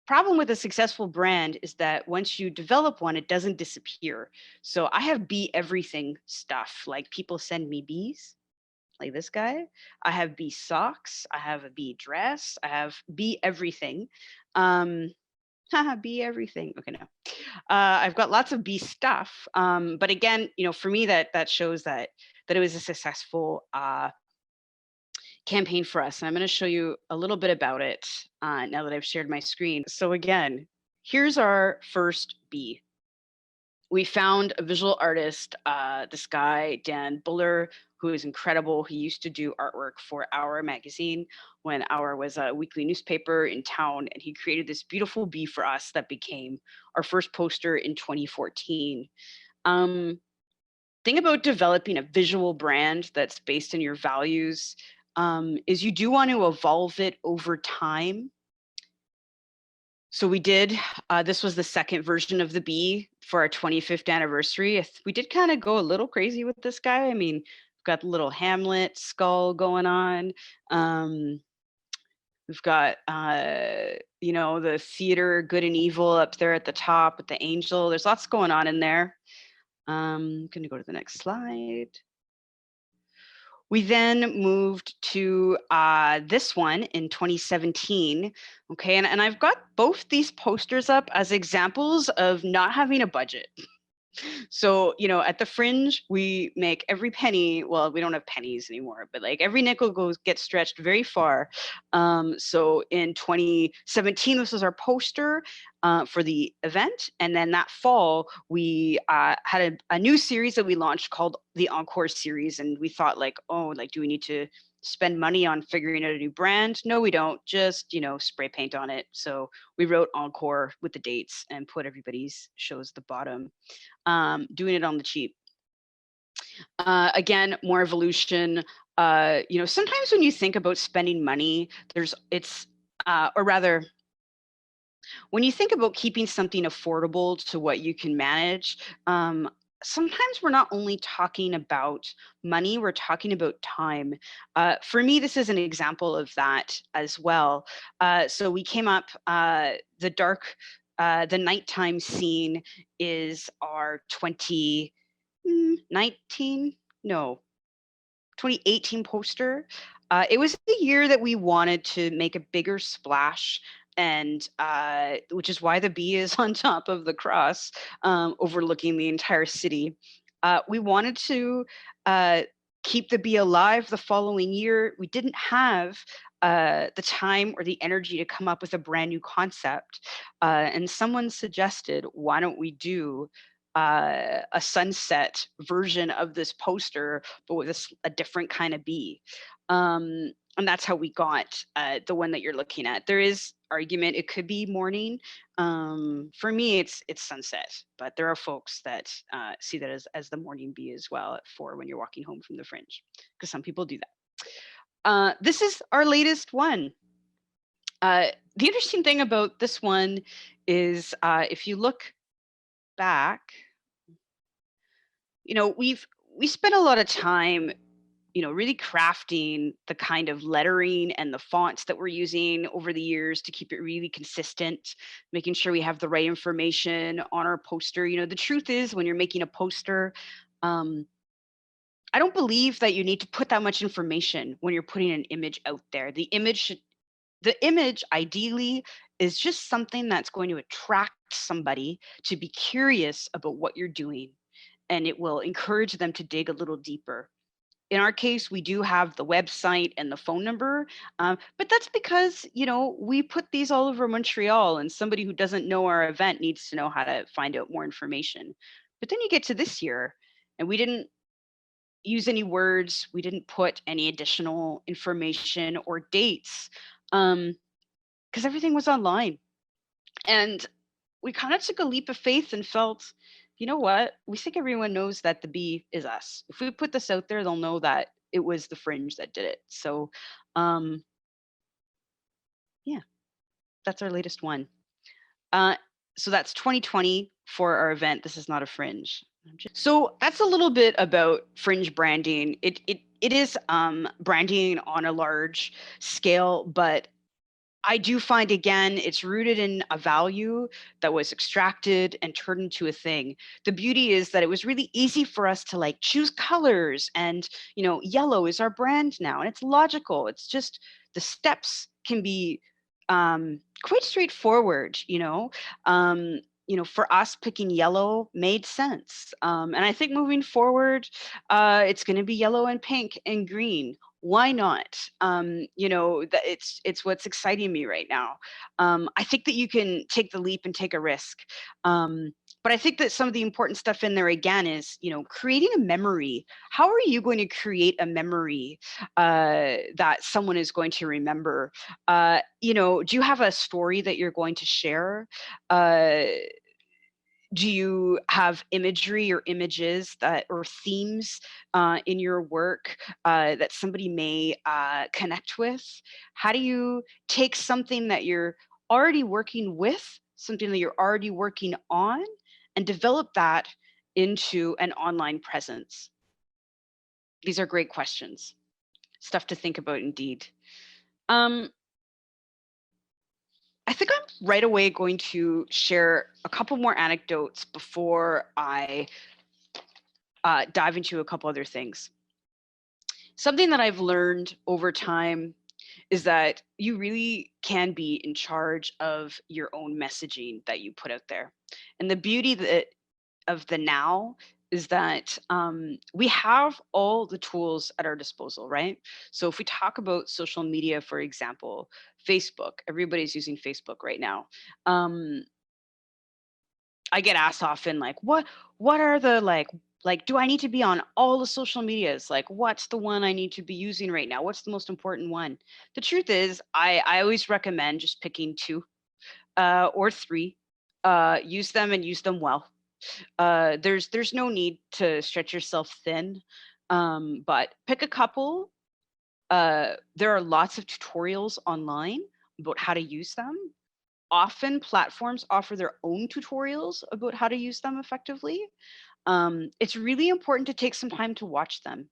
Problem with a successful brand is that once you develop one, it doesn't disappear. So I have bee everything stuff, like people send me bees, like this guy. I have bee socks. I have a bee dress. I have bee everything. Bee everything. Okay, no. I've got lots of bee stuff. But again, for me, that shows that it was a successful campaign for us. And I'm going to show you a little bit about it now that I've shared my screen. So again, here's our first bee. We found a visual artist, this guy, Dan Buller, who is incredible. He used to do artwork for Our magazine when Our was a weekly newspaper in town, and he created this beautiful bee for us that became our first poster in 2014. Thing about developing a visual brand that's based on your values is you do want to evolve it over time. So we did, this was the second version of the bee for our 25th anniversary. We did kind of go a little crazy with this guy. I mean, we've got the little Hamlet skull going on. We've got, the theater, good and evil up there at the top with the angel. There's lots going on in there. I'm going to go to the next slide. We then moved to this one in 2017. Okay, and I've got both these posters up as examples of not having a budget. So, at the Fringe, we make every penny. Well, we don't have pennies anymore, but like every nickel gets stretched very far. So in 2017, this was our poster for the event. And then that fall, we had a new series that we launched called the Encore Series. And we thought do we need to spend money on figuring out a new brand? No, we don't. Just, spray paint on it. So we wrote Encore with the dates and put everybody's shows at the bottom. Doing it on the cheap. Again, more evolution. Sometimes when you think about spending money, when you think about keeping something affordable to what you can manage, sometimes we're not only talking about money, we're talking about time. For me, this is an example of that as well. So we came up, the nighttime scene is our 2018 poster. It was the year that we wanted to make a bigger splash, and which is why the bee is on top of the cross, overlooking the entire city. We wanted to keep the bee alive the following year. We didn't have the time or the energy to come up with a brand new concept. And someone suggested, why don't we do a sunset version of this poster, but with a different kind of bee. And that's how we got the one that you're looking at. There is argument, it could be morning. For me, it's sunset, but there are folks that see that as the morning bee as well at 4 when you're walking home from the Fringe, because some people do that. This is our latest one. The interesting thing about this one is if you look back, We spent a lot of time, really crafting the kind of lettering and the fonts that we're using over the years to keep it really consistent, making sure we have the right information on our poster. The truth is, when you're making a poster, um, I don't believe that you need to put that much information when you're putting an image out there. The image ideally is just something that's going to attract somebody to be curious about what you're doing, and it will encourage them to dig a little deeper. In our case, we do have the website and the phone number, but that's because we put these all over Montreal, and somebody who doesn't know our event needs to know how to find out more information. But then you get to this year, and we didn't use any words, we didn't put any additional information or dates, because everything was online. And we kind of took a leap of faith and felt, you know what? We think everyone knows that the bee is us. If we put this out there, they'll know that it was the Fringe that did it. So, um, yeah, that's our latest one. Uh, so that's 2020 for our event. This is not a Fringe. So that's a little bit about Fringe branding. It is branding on a large scale, but I do find, again, it's rooted in a value that was extracted and turned into a thing. The beauty is that it was really easy for us to like choose colors, and yellow is our brand now, and it's logical. It's just the steps can be quite straightforward. For us, picking yellow made sense, and I think moving forward, it's going to be yellow and pink and green. Why not? That it's what's exciting me right now. I think that you can take the leap and take a risk. But I think that some of the important stuff in there, again, is creating a memory. How are you going to create a memory that someone is going to remember? Do you have a story that you're going to share? Do you have imagery or images that or themes in your work that somebody may connect with? How do you take something that you're already working with, something that you're already working on, and develop that into an online presence? These are great questions. Stuff to think about indeed. Um, I think I'm right away going to share a couple more anecdotes before I dive into a couple other things. Something that I've learned over time is that you really can be in charge of your own messaging that you put out there. And the beauty of the now is that we have all the tools at our disposal, right? So if we talk about social media, for example, Facebook, everybody's using Facebook right now. I get asked often, like, what are the do I need to be on all the social medias? Like, what's the one I need to be using right now? What's the most important one? The truth is, I always recommend just picking two or three. Use them and use them well. There's no need to stretch yourself thin, but pick a couple. There are lots of tutorials online about how to use them. Often platforms offer their own tutorials about how to use them effectively. It's really important to take some time to watch them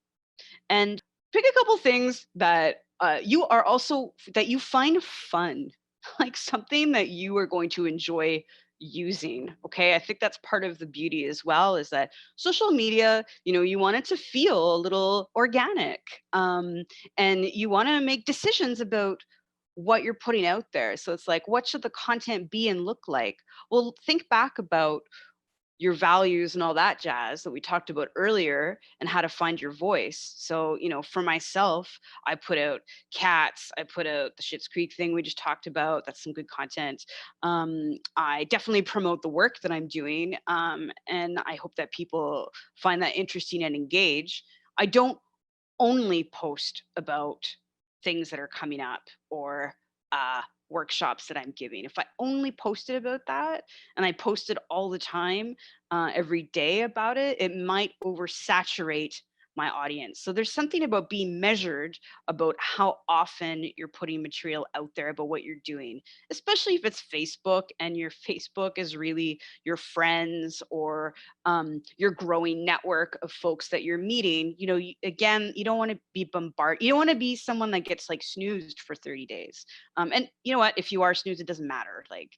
and pick a couple things that you find fun, like something that you are going to enjoy using. Okay, I think that's part of the beauty as well, is that social media, you want it to feel a little organic, and you want to make decisions about what you're putting out there. So it's like, what should the content be and look like? Well, think back about your values and all that jazz that we talked about earlier, and how to find your voice. So, for myself, I put out cats, I put out the Schitt's Creek thing we just talked about. That's some good content. I definitely promote the work that I'm doing, and I hope that people find that interesting and engage. I don't only post about things that are coming up, or workshops that I'm giving. If I only posted about that, and I posted all the time, every day about it, it might oversaturate my audience. So there's something about being measured about how often you're putting material out there about what you're doing, especially if it's Facebook and your Facebook is really your friends or your growing network of folks that you're meeting. Again, you don't want to be bombarded. You don't want to be someone that gets like snoozed for 30 days. And you know what? If you are snoozed, it doesn't matter. Like,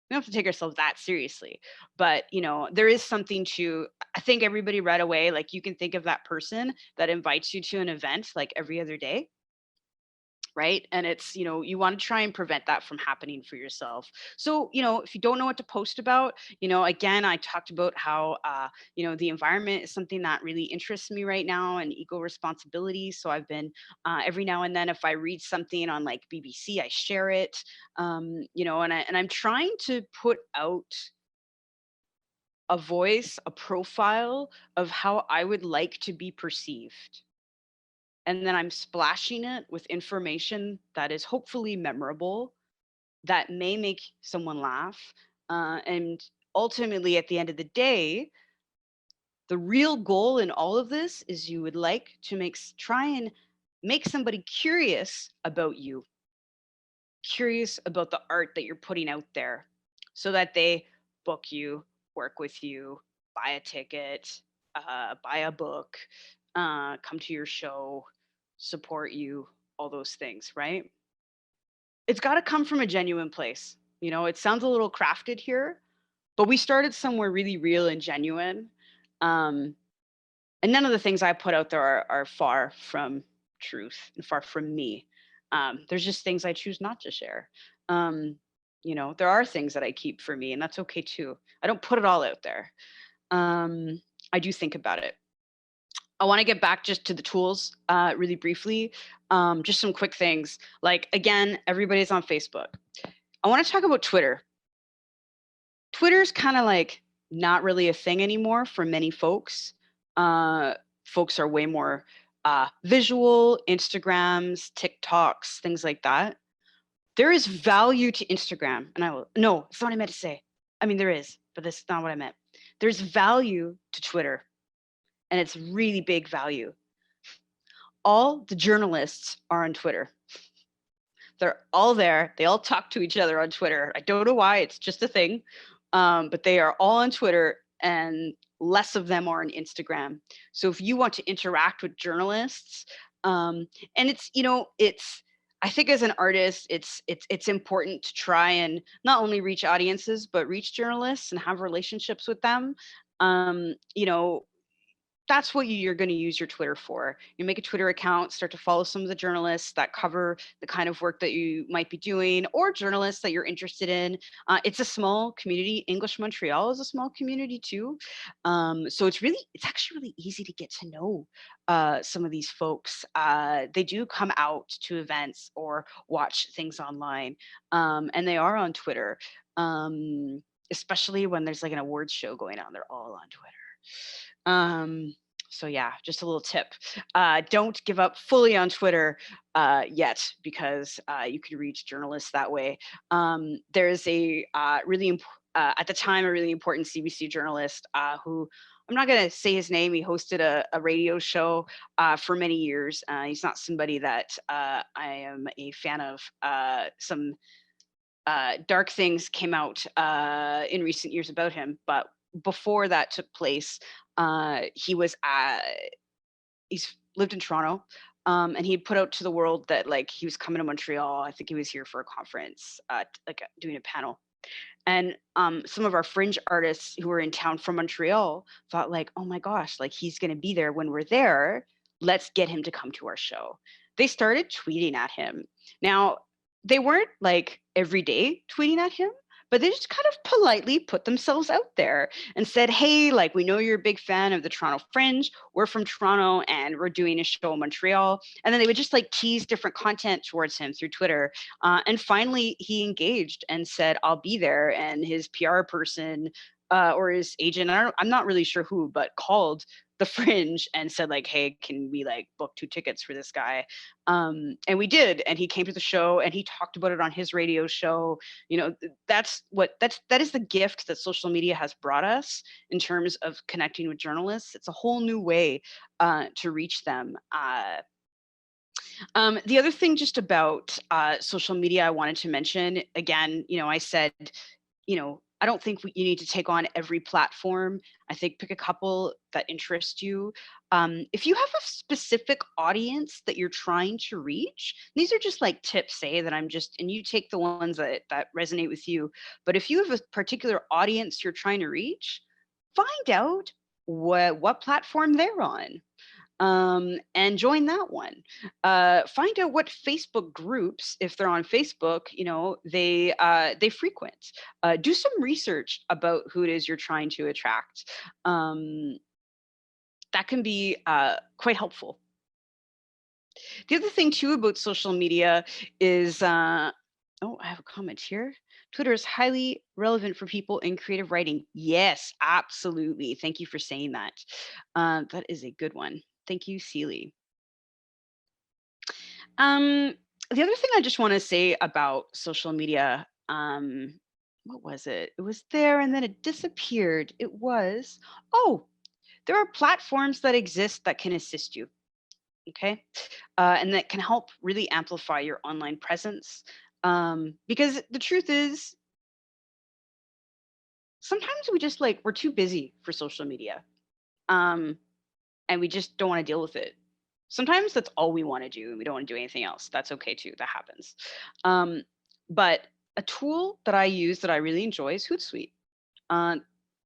we don't have to take ourselves that seriously, but there is something to, I think everybody right away, like you can think of that person that invites you to an event like every other day, right? And it's, you want to try and prevent that from happening for yourself. So, if you don't know what to post about, again, I talked about how, the environment is something that really interests me right now, and eco responsibility. So I've been, every now and then, if I read something on like BBC, I share it, and I'm trying to put out a voice, a profile of how I would like to be perceived, and then I'm splashing it with information that is hopefully memorable, that may make someone laugh. And ultimately, at the end of the day, the real goal in all of this is you would like to try and make somebody curious about you, curious about the art that you're putting out there, so that they book you, work with you, buy a ticket, buy a book, come to your show, support you, all those things, right? It's got to come from a genuine place. It sounds a little crafted here, but we started somewhere really real and genuine. Um, and none of the things I put out there are far from truth and far from me. There's just things I choose not to share. There are things that I keep for me, and that's okay too. I don't put it all out there. I do think about it. I want to get back just to the tools really briefly. Just some quick things. Like, again, everybody's on Facebook. I want to talk about Twitter. Twitter's kind of like not really a thing anymore for many folks. Folks are way more visual, Instagrams, TikToks, things like that. There is value to Instagram. And no, it's not what I meant to say. I mean, there is, but that's not what I meant. There's value to Twitter, and it's really big value. All the journalists are on Twitter. They're all there. They all talk to each other on Twitter. I don't know why. It's just a thing. But they are all on Twitter, and less of them are on Instagram. So if you want to interact with journalists, and I think as an artist, it's important to try and not only reach audiences, but reach journalists and have relationships with them. Um, you know, that's what you're going to use your Twitter for. You make a Twitter account, start to follow some of the journalists that cover the kind of work that you might be doing, or journalists that you're interested in. It's a small community. English Montreal is a small community too. So it's actually really easy to get to know some of these folks. They do come out to events or watch things online, and they are on Twitter, especially when there's like an awards show going on. They're all on Twitter. So yeah, just a little tip. Don't give up fully on Twitter yet, because you can reach journalists that way. There's a at the time, a really important CBC journalist who, I'm not going to say his name. He hosted a radio show for many years. He's not somebody that I am a fan of. Some dark things came out in recent years about him, but before that took place, he's lived in Toronto, and he put out to the world that like he was coming to Montreal. I think he was here for a conference, doing a panel. And some of our fringe artists who were in town from Montreal thought like, oh my gosh, like he's going to be there when we're there. Let's get him to come to our show. They started tweeting at him. Now, they weren't like every day tweeting at him, but they just kind of politely put themselves out there and said, hey, like, we know you're a big fan of the Toronto Fringe. We're from Toronto and we're doing a show in Montreal. And then they would just like tease different content towards him through Twitter. And finally, he engaged and said, I'll be there. And his PR person or his agent, I'm not really sure who, but called the Fringe and said like, hey, can we like book 2 tickets for this guy? And we did, and he came to the show and he talked about it on his radio show. You know, that is the gift that social media has brought us in terms of connecting with journalists. It's a whole new way to reach them. The other thing just about social media I wanted to mention, again, you know, I said, you know, I don't think you need to take on every platform. I think pick a couple that interest you. If you have a specific audience that you're trying to reach, these are just like tips, say that I'm just, and you take the ones that resonate with you. But if you have a particular audience you're trying to reach, find out what platform they're on, and join that one. Find out what Facebook groups, if they're on Facebook, you know, they frequent. Do some research about who it is you're trying to attract. That can be quite helpful. The other thing too about social media is, oh, I have a comment here. Twitter is highly relevant for people in creative writing. Yes, absolutely. Thank you for saying that. That is a good one. Thank you, Seeley. Um, the other thing I just want to say about social media, what was it? It was there and then it disappeared. It was, oh, there are platforms that exist that can assist you. Okay. And that can help really amplify your online presence. Because the truth is, sometimes we just like, we're too busy for social media. And we just don't want to deal with it. Sometimes that's all we want to do and we don't want to do anything else. That's okay too. That happens. But a tool that I use that I really enjoy is Hootsuite. Uh,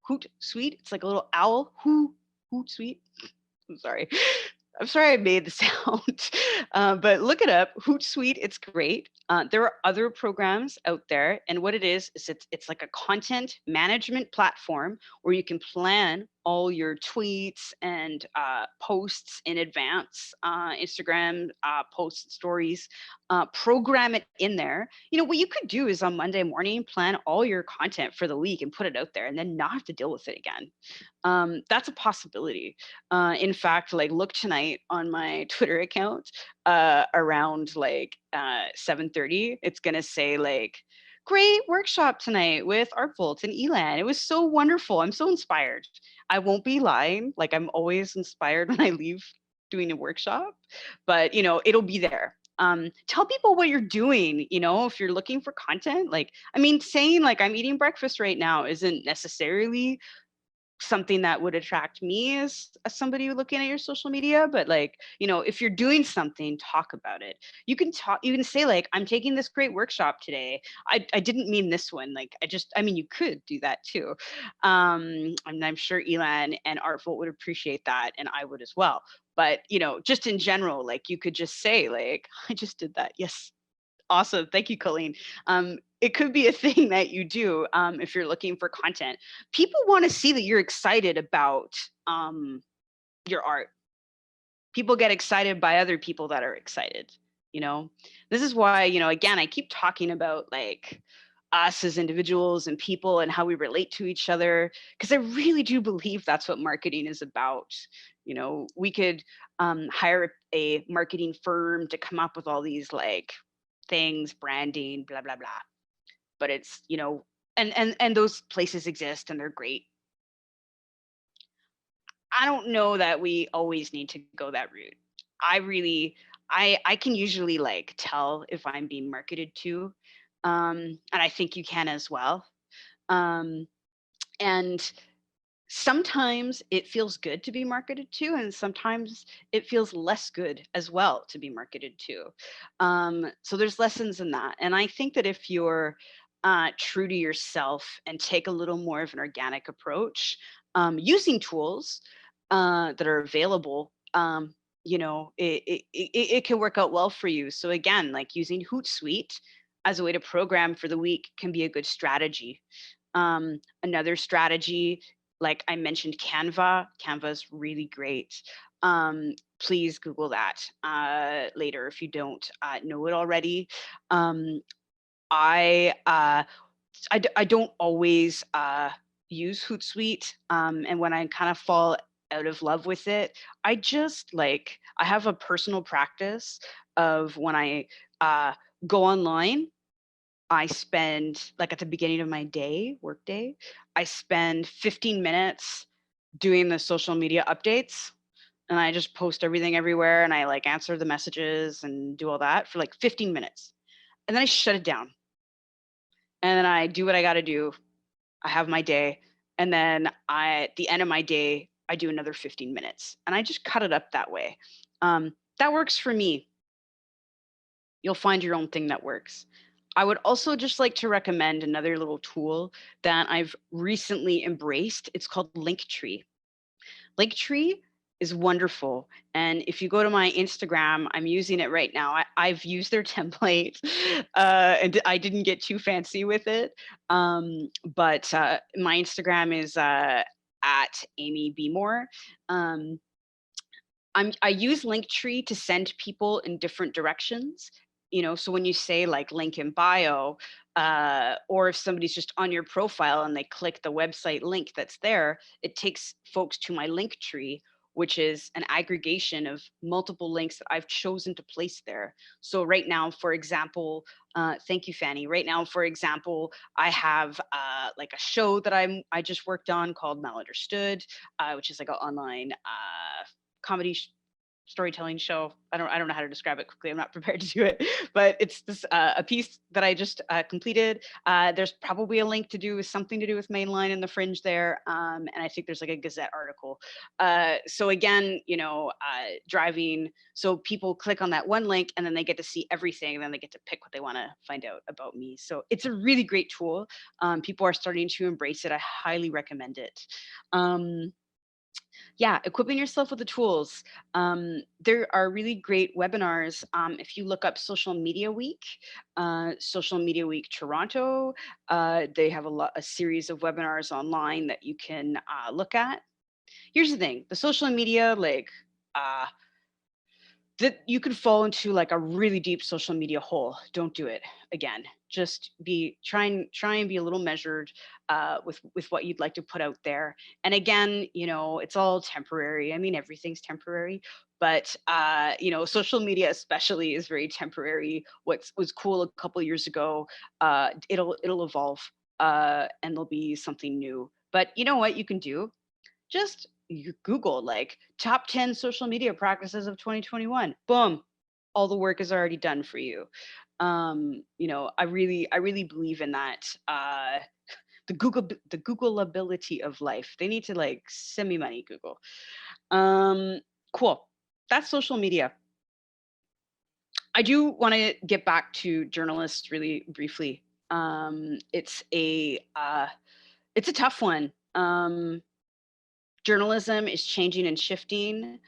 Hootsuite, it's like a little owl. Hootsuite. I'm sorry. I'm sorry I made the sound, but look it up. Hootsuite, it's great. There are other programs out there, and what it is it's like a content management platform where you can plan all your tweets and posts in advance, Instagram posts, stories, program it in there. You know, what you could do is on Monday morning, plan all your content for the week and put it out there and then not have to deal with it again. That's a possibility. In fact, like look tonight on my Twitter account around like 7:30. It's gonna say like, great workshop tonight with Artvolt and ELAN. It was so wonderful. I'm so inspired. I won't be lying. Like I'm always inspired when I leave doing a workshop, but you know, it'll be there. Tell people what you're doing, you know, if you're looking for content. Like, I mean, saying like I'm eating breakfast right now isn't necessarily something that would attract me as somebody looking at your social media, but like, you know, if you're doing something, talk about it. You can say like, I'm taking this great workshop today. I didn't mean this one. Like I mean, you could do that too. And I'm sure Elan and Artful would appreciate that, and I would as well. But you know, just in general, like you could just say like, I just did that. Yes. Awesome. Thank you, Colleen. It could be a thing that you do if you're looking for content. People want to see that you're excited about your art. People get excited by other people that are excited. You know, this is why, you know, again, I keep talking about like us as individuals and people and how we relate to each other, because I really do believe that's what marketing is about. You know, we could hire a marketing firm to come up with all these like things, branding, blah, blah, blah. But it's, you know, and those places exist and they're great. I don't know that we always need to go that route. I really, I can usually like tell if I'm being marketed to. And I think you can as well. Um, and sometimes it feels good to be marketed to, and sometimes it feels less good as well to be marketed to. So there's lessons in that. And I think that if you're true to yourself and take a little more of an organic approach, using tools that are available, you know, it can work out well for you. So again, like using Hootsuite as a way to program for the week can be a good strategy. Another strategy, like I mentioned, Canva. Canva is really great. Please Google that later if you don't know it already. I, uh, I don't always use Hootsuite, and when I kind of fall out of love with it. I just like, I have a personal practice of when I go online, I spend like at the beginning of my day, work day, I spend 15 minutes doing the social media updates, and I just post everything everywhere and I like answer the messages and do all that for like 15 minutes. And then I shut it down. And then I do what I got to do. I have my day, and then at the end of my day, I do another 15 minutes, and I just cut it up that way. That works for me. You'll find your own thing that works. I would also just like to recommend another little tool that I've recently embraced. It's called Linktree. Linktree is wonderful. And if you go to my Instagram, I'm using it right now. I've used their template, and I didn't get too fancy with it. But my Instagram is at Amy Blackmore. Um, I use Linktree to send people in different directions. You know, so when you say like link in bio, or if somebody's just on your profile and they click the website link that's there, it takes folks to my Linktree, which is an aggregation of multiple links that I've chosen to place there. So right now, for example, thank you, Fanny. Right now, for example, I have like a show that I just worked on called Malunderstood, which is like an online comedy storytelling show. I don't know how to describe it quickly. I'm not prepared to do it, but it's this a piece that I just completed. There's probably a link to do with something to do with MainLine and the Fringe there, and I think there's like a Gazette article. So again, you know, driving. So people click on that one link and then they get to see everything, and then they get to pick what they want to find out about me. So it's a really great tool. People are starting to embrace it. I highly recommend it. Yeah, equipping yourself with the tools. There are really great webinars. If you look up Social Media Week Toronto, they have a series of webinars online that you can look at. Here's the thing: the social media, like, uh, that you could fall into like a really deep social media hole. Don't do it again. Just try and be a little measured with what you'd like to put out there. And again, you know, it's all temporary. I mean, everything's temporary, but you know, social media especially is very temporary. What was cool a couple of years ago, it'll evolve, and there'll be something new. But you know what you can do? Just you Google like top 10 social media practices of 2021. Boom, all the work is already done for you. You know, I really believe in that. The Googleability of life. They need to like send me money, Google. Cool. That's social media. I do want to get back to journalists really briefly. It's a tough one. Journalism is changing and shifting.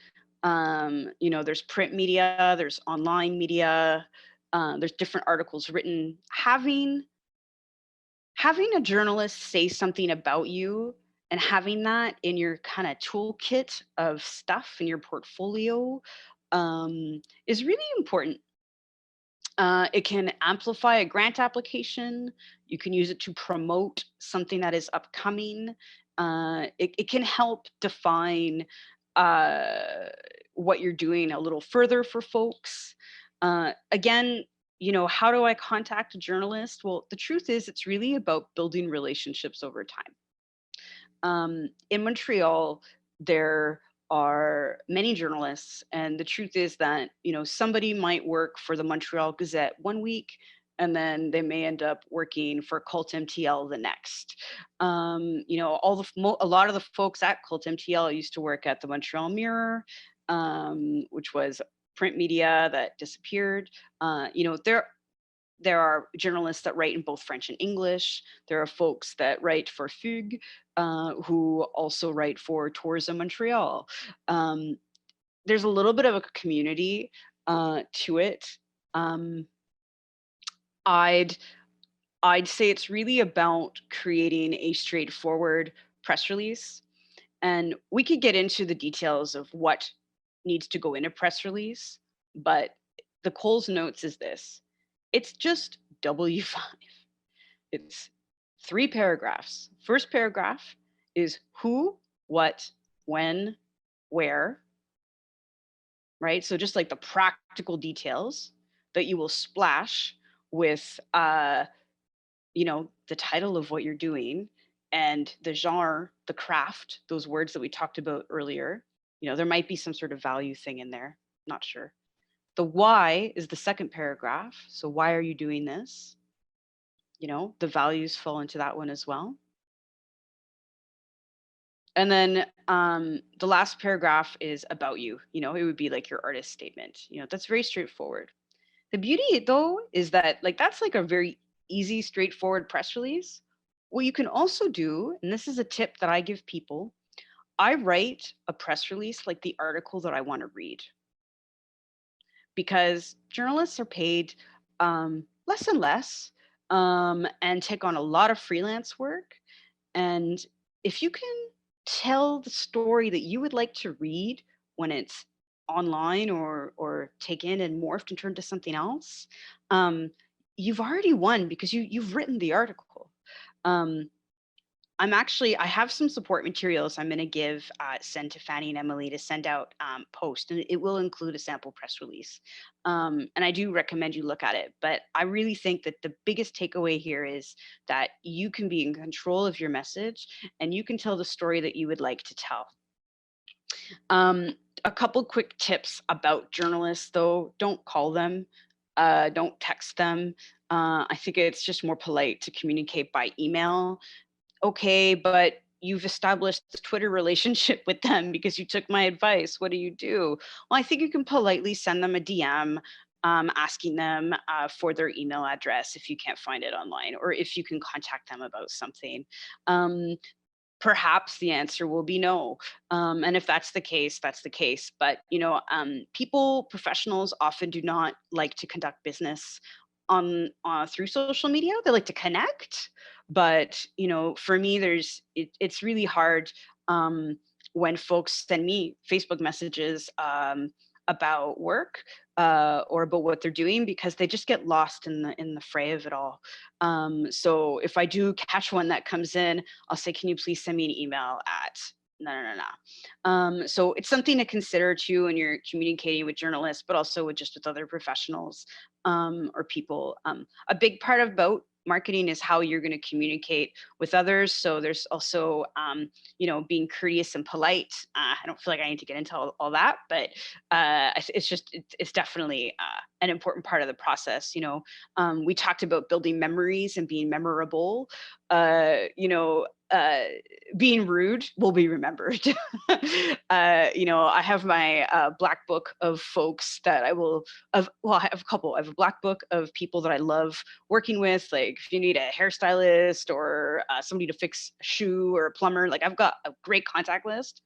You know, there's print media, there's online media, there's different articles written. Having a journalist say something about you and having that in your kind of toolkit of stuff in your portfolio is really important. It can amplify a grant application. You can use it to promote something that is upcoming. It can help define uh, what you're doing a little further for folks. Again, you know, how do I contact a journalist? Well, the truth is, it's really about building relationships over time. In Montreal, there are many journalists, and the truth is that, you know, somebody might work for the Montreal Gazette one week, and then they may end up working for Cult MTL the next. You know, a lot of the folks at Cult MTL used to work at the Montreal Mirror, which was print media that disappeared. You know, there are journalists that write in both French and English. There are folks that write for Fugue, who also write for Tourism Montreal. There's a little bit of a community to it. Um, I'd I'd say it's really about creating a straightforward press release, and we could get into the details of what needs to go in a press release, but the Coles Notes is this: it's just W5. It's 3 paragraphs. First paragraph is who, what, when, where, right? So just like the practical details that you will splash with, you know, the title of what you're doing and the genre, the craft, those words that we talked about earlier. You know, there might be some sort of value thing in there, not sure. The why is the second paragraph. So why are you doing this? You know, the values fall into that one as well. And then the last paragraph is about you. You know, it would be like your artist statement. You know, that's very straightforward. The beauty though is that like that's like a very easy, straightforward press release. What you can also do, and this is a tip that I give people, I write a press release like the article that I want to read, because journalists are paid less and less, and take on a lot of freelance work. And if you can tell the story that you would like to read when it's online or taken and morphed and turned to something else, um, you've already won because you've written the article. Um, I have some support materials I'm going to send to Fanny and Emily to send out post, and it will include a sample press release. And I do recommend you look at it. But I really think that the biggest takeaway here is that you can be in control of your message and you can tell the story that you would like to tell. Um, a couple quick tips about journalists, though: don't call them, don't text them. I think it's just more polite to communicate by email. Okay, but you've established this Twitter relationship with them because you took my advice. What do you do? Well, I think you can politely send them a DM, asking them for their email address if you can't find it online, or if you can contact them about something. Um, Perhaps the answer will be no. And if that's the case, that's the case. But, you know, professionals often do not like to conduct business on through social media. They like to connect. But, you know, for me, it's really hard when folks send me Facebook messages about work, or about what they're doing, because they just get lost in the fray of it all. So if I do catch one that comes in, I'll say, can you please send me an email at no. So it's something to consider too when you're communicating with journalists, but also with other professionals, or people. A big part about marketing is how you're going to communicate with others. So there's also, you know, being courteous and polite. I don't feel like I need to get into all that, but it's definitely an important part of the process. You know, we talked about building memories and being memorable. You know, being rude will be remembered. You know, I have my black book of folks that I have a couple. I have a black book of people that I love working with. Like if you need a hairstylist or somebody to fix a shoe or a plumber, like I've got a great contact list.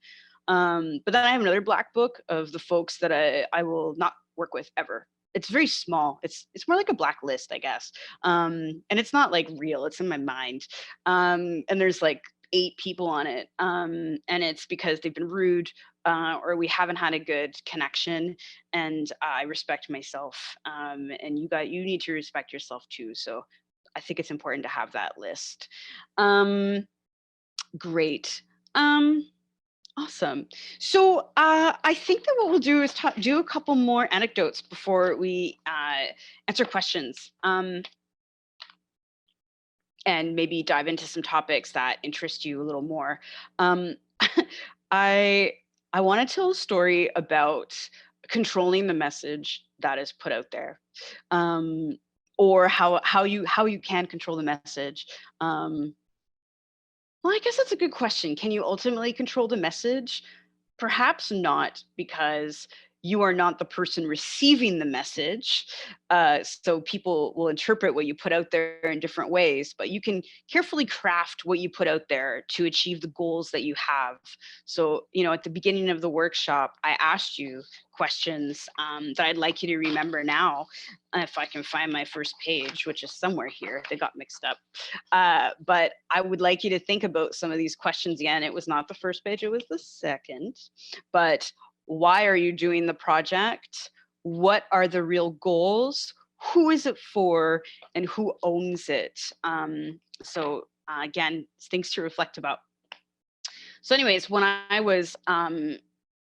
But then I have another black book of the folks that I will not work with ever. It's very small. It's more like a blacklist, I guess. And it's not like real. It's in my mind. And there's like 8 people on it. And it's because they've been rude, or we haven't had a good connection. And I respect myself. And you need to respect yourself too. So I think it's important to have that list. Great. Um, Awesome. So I think that what we'll do is do a couple more anecdotes before we answer questions, and maybe dive into some topics that interest you a little more. Um, I I want to tell a story about controlling the message that is put out there, um, or how you can control the message. Well, I guess that's a good question. Can you ultimately control the message? Perhaps not, because you are not the person receiving the message. So people will interpret what you put out there in different ways, but you can carefully craft what you put out there to achieve the goals that you have. So, you know, at the beginning of the workshop, I asked you questions that I'd like you to remember now. If I can find my first page, which is somewhere here, they got mixed up. But I would like you to think about some of these questions again. It was not the first page, it was the second. But why are you doing the project? What are the real goals? Who is it for? And who owns it? So again, things to reflect about. So anyways, when I was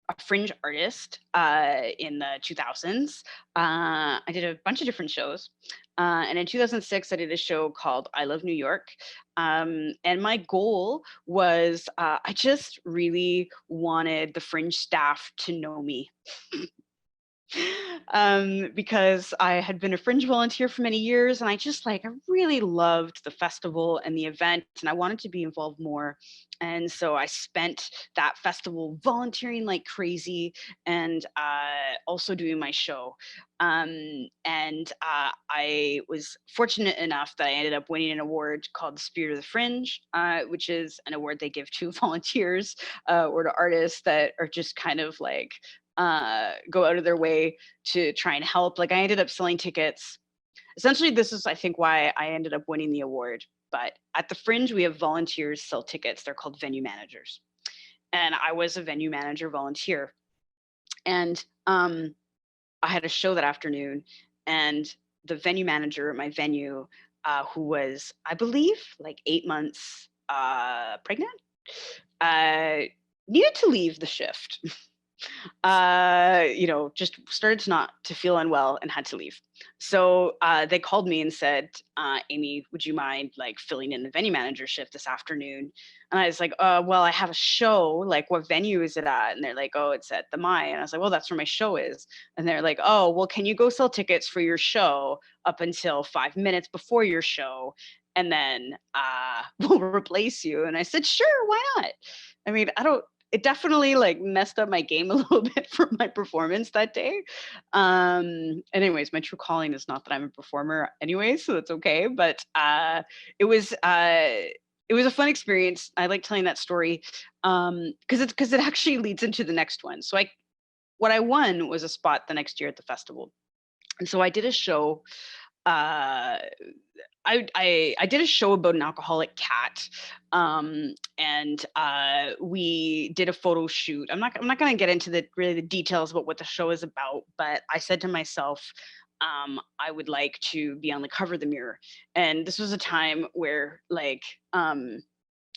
a fringe artist in the 2000s. I did a bunch of different shows. And in 2006, I did a show called I Love New York. And my goal was I just really wanted the fringe staff to know me. Because I had been a fringe volunteer for many years and I just I really loved the festival and the event and I wanted to be involved more. And so I spent that festival volunteering like crazy and also doing my show. And I was fortunate enough that I ended up winning an award called the Spirit of the Fringe, which is an award they give to volunteers or to artists that are just kind of go out of their way to try and help. Like I ended up selling tickets. Essentially, this is, I think, why I ended up winning the award. But at the Fringe, we have volunteers sell tickets. They're called venue managers. And I was a venue manager volunteer. And I had a show that afternoon. And the venue manager at my venue, who was, I believe, like 8 months pregnant, needed to leave the shift. Just started to feel unwell and had to leave. So they called me and said, Amy, would you mind filling in the venue manager shift this afternoon? And I was like, well, I have a show. Like, what venue is it at? And they're like, oh, it's at the Mai. And I was like, well, that's where my show is. And they're like, oh, well, can you go sell tickets for your show up until 5 minutes before your show? And then we'll replace you. And I said, sure, why not? I mean, it definitely messed up my game a little bit for my performance that day. Anyways, my true calling is not that I'm a performer anyway, so that's okay. But it was a fun experience. I like telling that story because it actually leads into the next one. So what I won was a spot the next year at the festival, and so I did a show. I did a show about an alcoholic cat, and we did a photo shoot. I'm not going to get into the details about what the show is about, but I said to myself, I would like to be on the cover of the Mirror, and this was a time where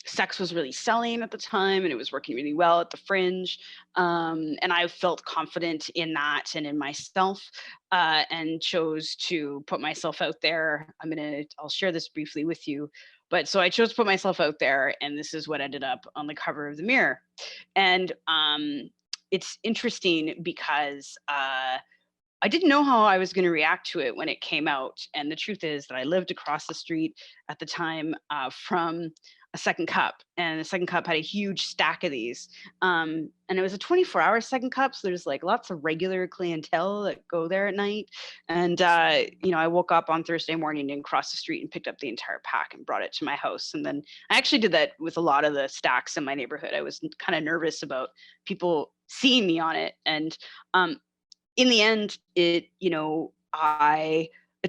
sex was really selling at the time and it was working really well at the Fringe, and I felt confident in that and in myself, and chose to put myself out there. I'll share this briefly with you, but so I chose to put myself out there, and this is what ended up on the cover of the Mirror. And it's interesting because I didn't know how I was going to react to it when it came out. And the truth is that I lived across the street at the time from a Second Cup, and the Second Cup had a huge stack of these. And it was a 24-hour Second Cup, so there's lots of regular clientele that go there at night. And I woke up on Thursday morning and crossed the street and picked up the entire pack and brought it to my house. And then I actually did that with a lot of the stacks in my neighborhood. I was kind of nervous about people seeing me on it, and in the end, it's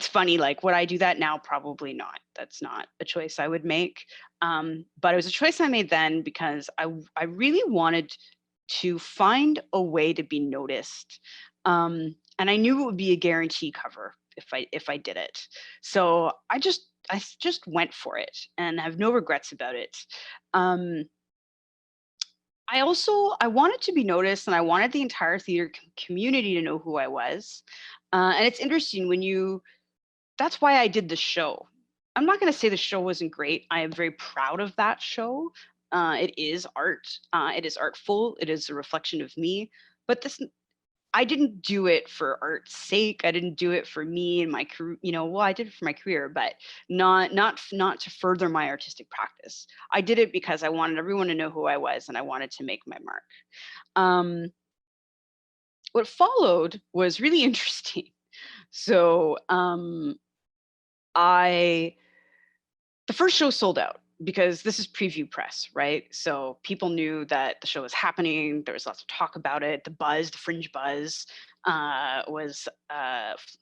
funny, would I do that now? Probably not. That's not a choice I would make. But it was a choice I made then because I really wanted to find a way to be noticed. And I knew it would be a guarantee cover if I did it. So I just went for it and have no regrets about it. I wanted to be noticed, and I wanted the entire theater community to know who I was. And it's interesting that's why I did the show. I'm not going to say the show wasn't great. I am very proud of that show. It is art. It is artful. It is a reflection of me. But I didn't do it for art's sake. I didn't do it for me and my career. Well, I did it for my career, but not to further my artistic practice. I did it because I wanted everyone to know who I was, and I wanted to make my mark. What followed was really interesting. So the first show sold out because this is preview press, right? So people knew that the show was happening. There was lots of talk about it. The fringe buzz was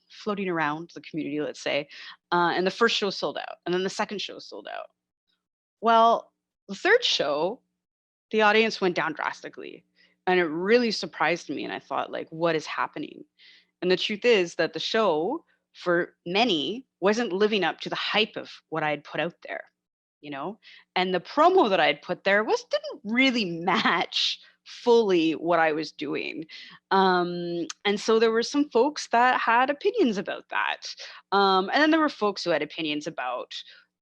floating around the community, let's say. And the first show sold out. And then the second show sold out. Well, the third show, the audience went down drastically. And it really surprised me. And I thought, what is happening? And the truth is that the show, for many, wasn't living up to the hype of what I had put out there, and the promo that I had put there didn't really match fully what I was doing. And so there were some folks that had opinions about that. And then there were folks who had opinions about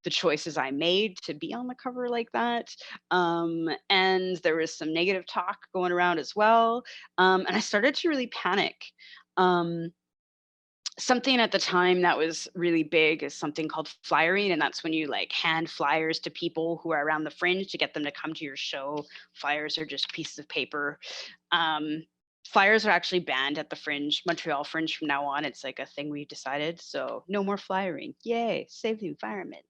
the choices I made to be on the cover like that. And there was some negative talk going around as well. And I started to really panic. Um, Something at the time that was really big is something called flyering, and that's when you like hand flyers to people who are around the fringe to get them to come to your show. Flyers are just pieces of paper. um, Flyers are actually banned at the fringe, Montreal Fringe, from now on. It's like a thing we've decided, so no more flyering. Yay, save the environment.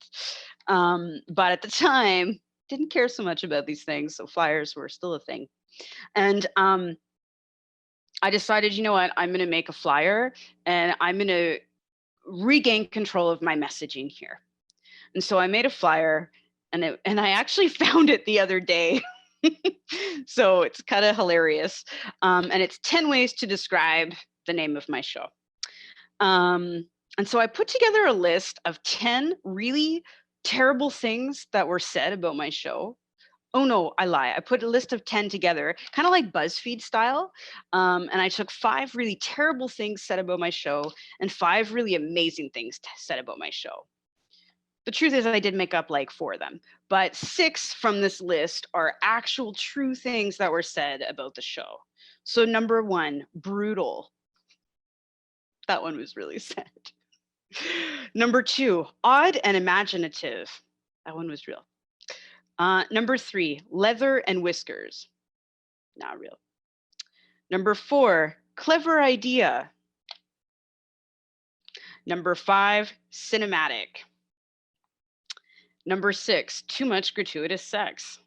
But at the time, didn't care so much about these things, so flyers were still a thing. And I decided, you know what, I'm going to make a flyer and I'm going to regain control of my messaging here. And so I made a flyer, and I actually found it the other day. So it's kind of hilarious. And it's 10 ways to describe the name of my show. And so I put together a list of 10 really terrible things that were said about my show. Oh no, I lie. I put a list of 10 together, kind of like BuzzFeed style. And I took 5 really terrible things said about my show and 5 really amazing things said about my show. The truth is I did make up like 4 of them, but 6 from this list are actual true things that were said about the show. So number 1, brutal. That one was really sad. Number 2, odd and imaginative. That one was real. Number 3, leather and whiskers. Not real. Number 4, clever idea. Number 5, cinematic. Number 6, too much gratuitous sex.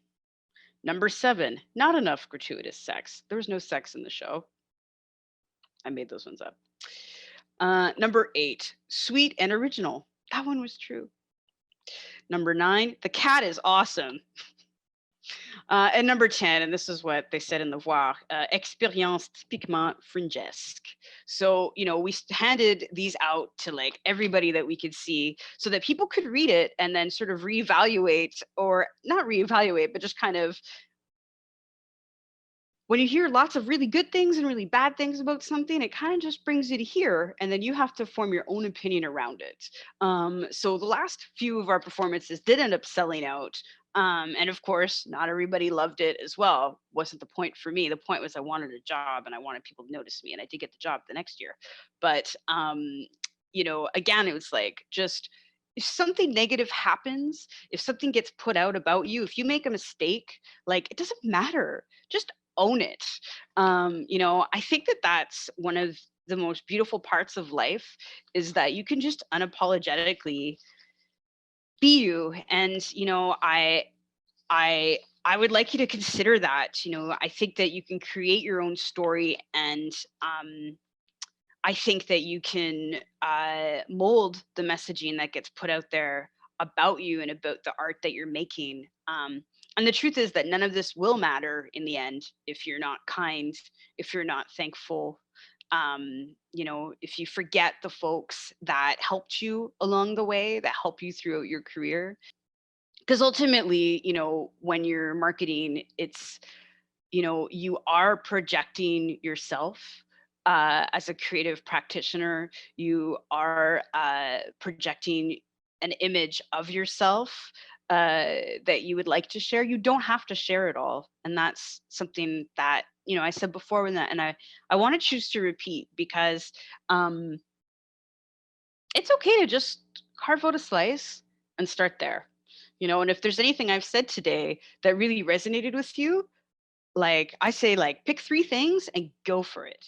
Number 7, not enough gratuitous sex. There was no sex in the show. I made those ones up. Number 8, sweet and original. That one was true. Number 9, the cat is awesome. And number 10, and this is what they said in the voir, expérience typiquement fringesque. So, you know, we handed these out to like everybody that we could see so that people could read it and then sort of reevaluate, or not reevaluate, but just kind of, when you hear lots of really good things and really bad things about something, it kind of just brings you to here, and then you have to form your own opinion around it. So the last few of our performances did end up selling out. And of course, not everybody loved it as well. Wasn't the point for me. The point was I wanted a job and I wanted people to notice me, and I did get the job the next year. But, you know, again, it was like, just, if something negative happens, if something gets put out about you, if you make a mistake, like, it doesn't matter. Just own it. You know, I think that that's one of the most beautiful parts of life, is that you can just unapologetically be you. And, you know, I would like you to consider that. You know, I think that you can create your own story, and I think that you can mold the messaging that gets put out there about you and about the art that you're making. And the truth is that none of this will matter in the end if you're not kind, if you're not thankful, you know, if you forget the folks that helped you along the way, that help you throughout your career. Because ultimately, you know, when you're marketing, it's, you know, you are projecting yourself as a creative practitioner. You are projecting an image of yourself that you would like to share. You don't have to share it all, and that's something that, you know, I said before when that, and I want to choose to repeat, because it's okay to just carve out a slice and start there. You know, and if there's anything I've said today that really resonated with you, like I say, like, pick 3 things and go for it.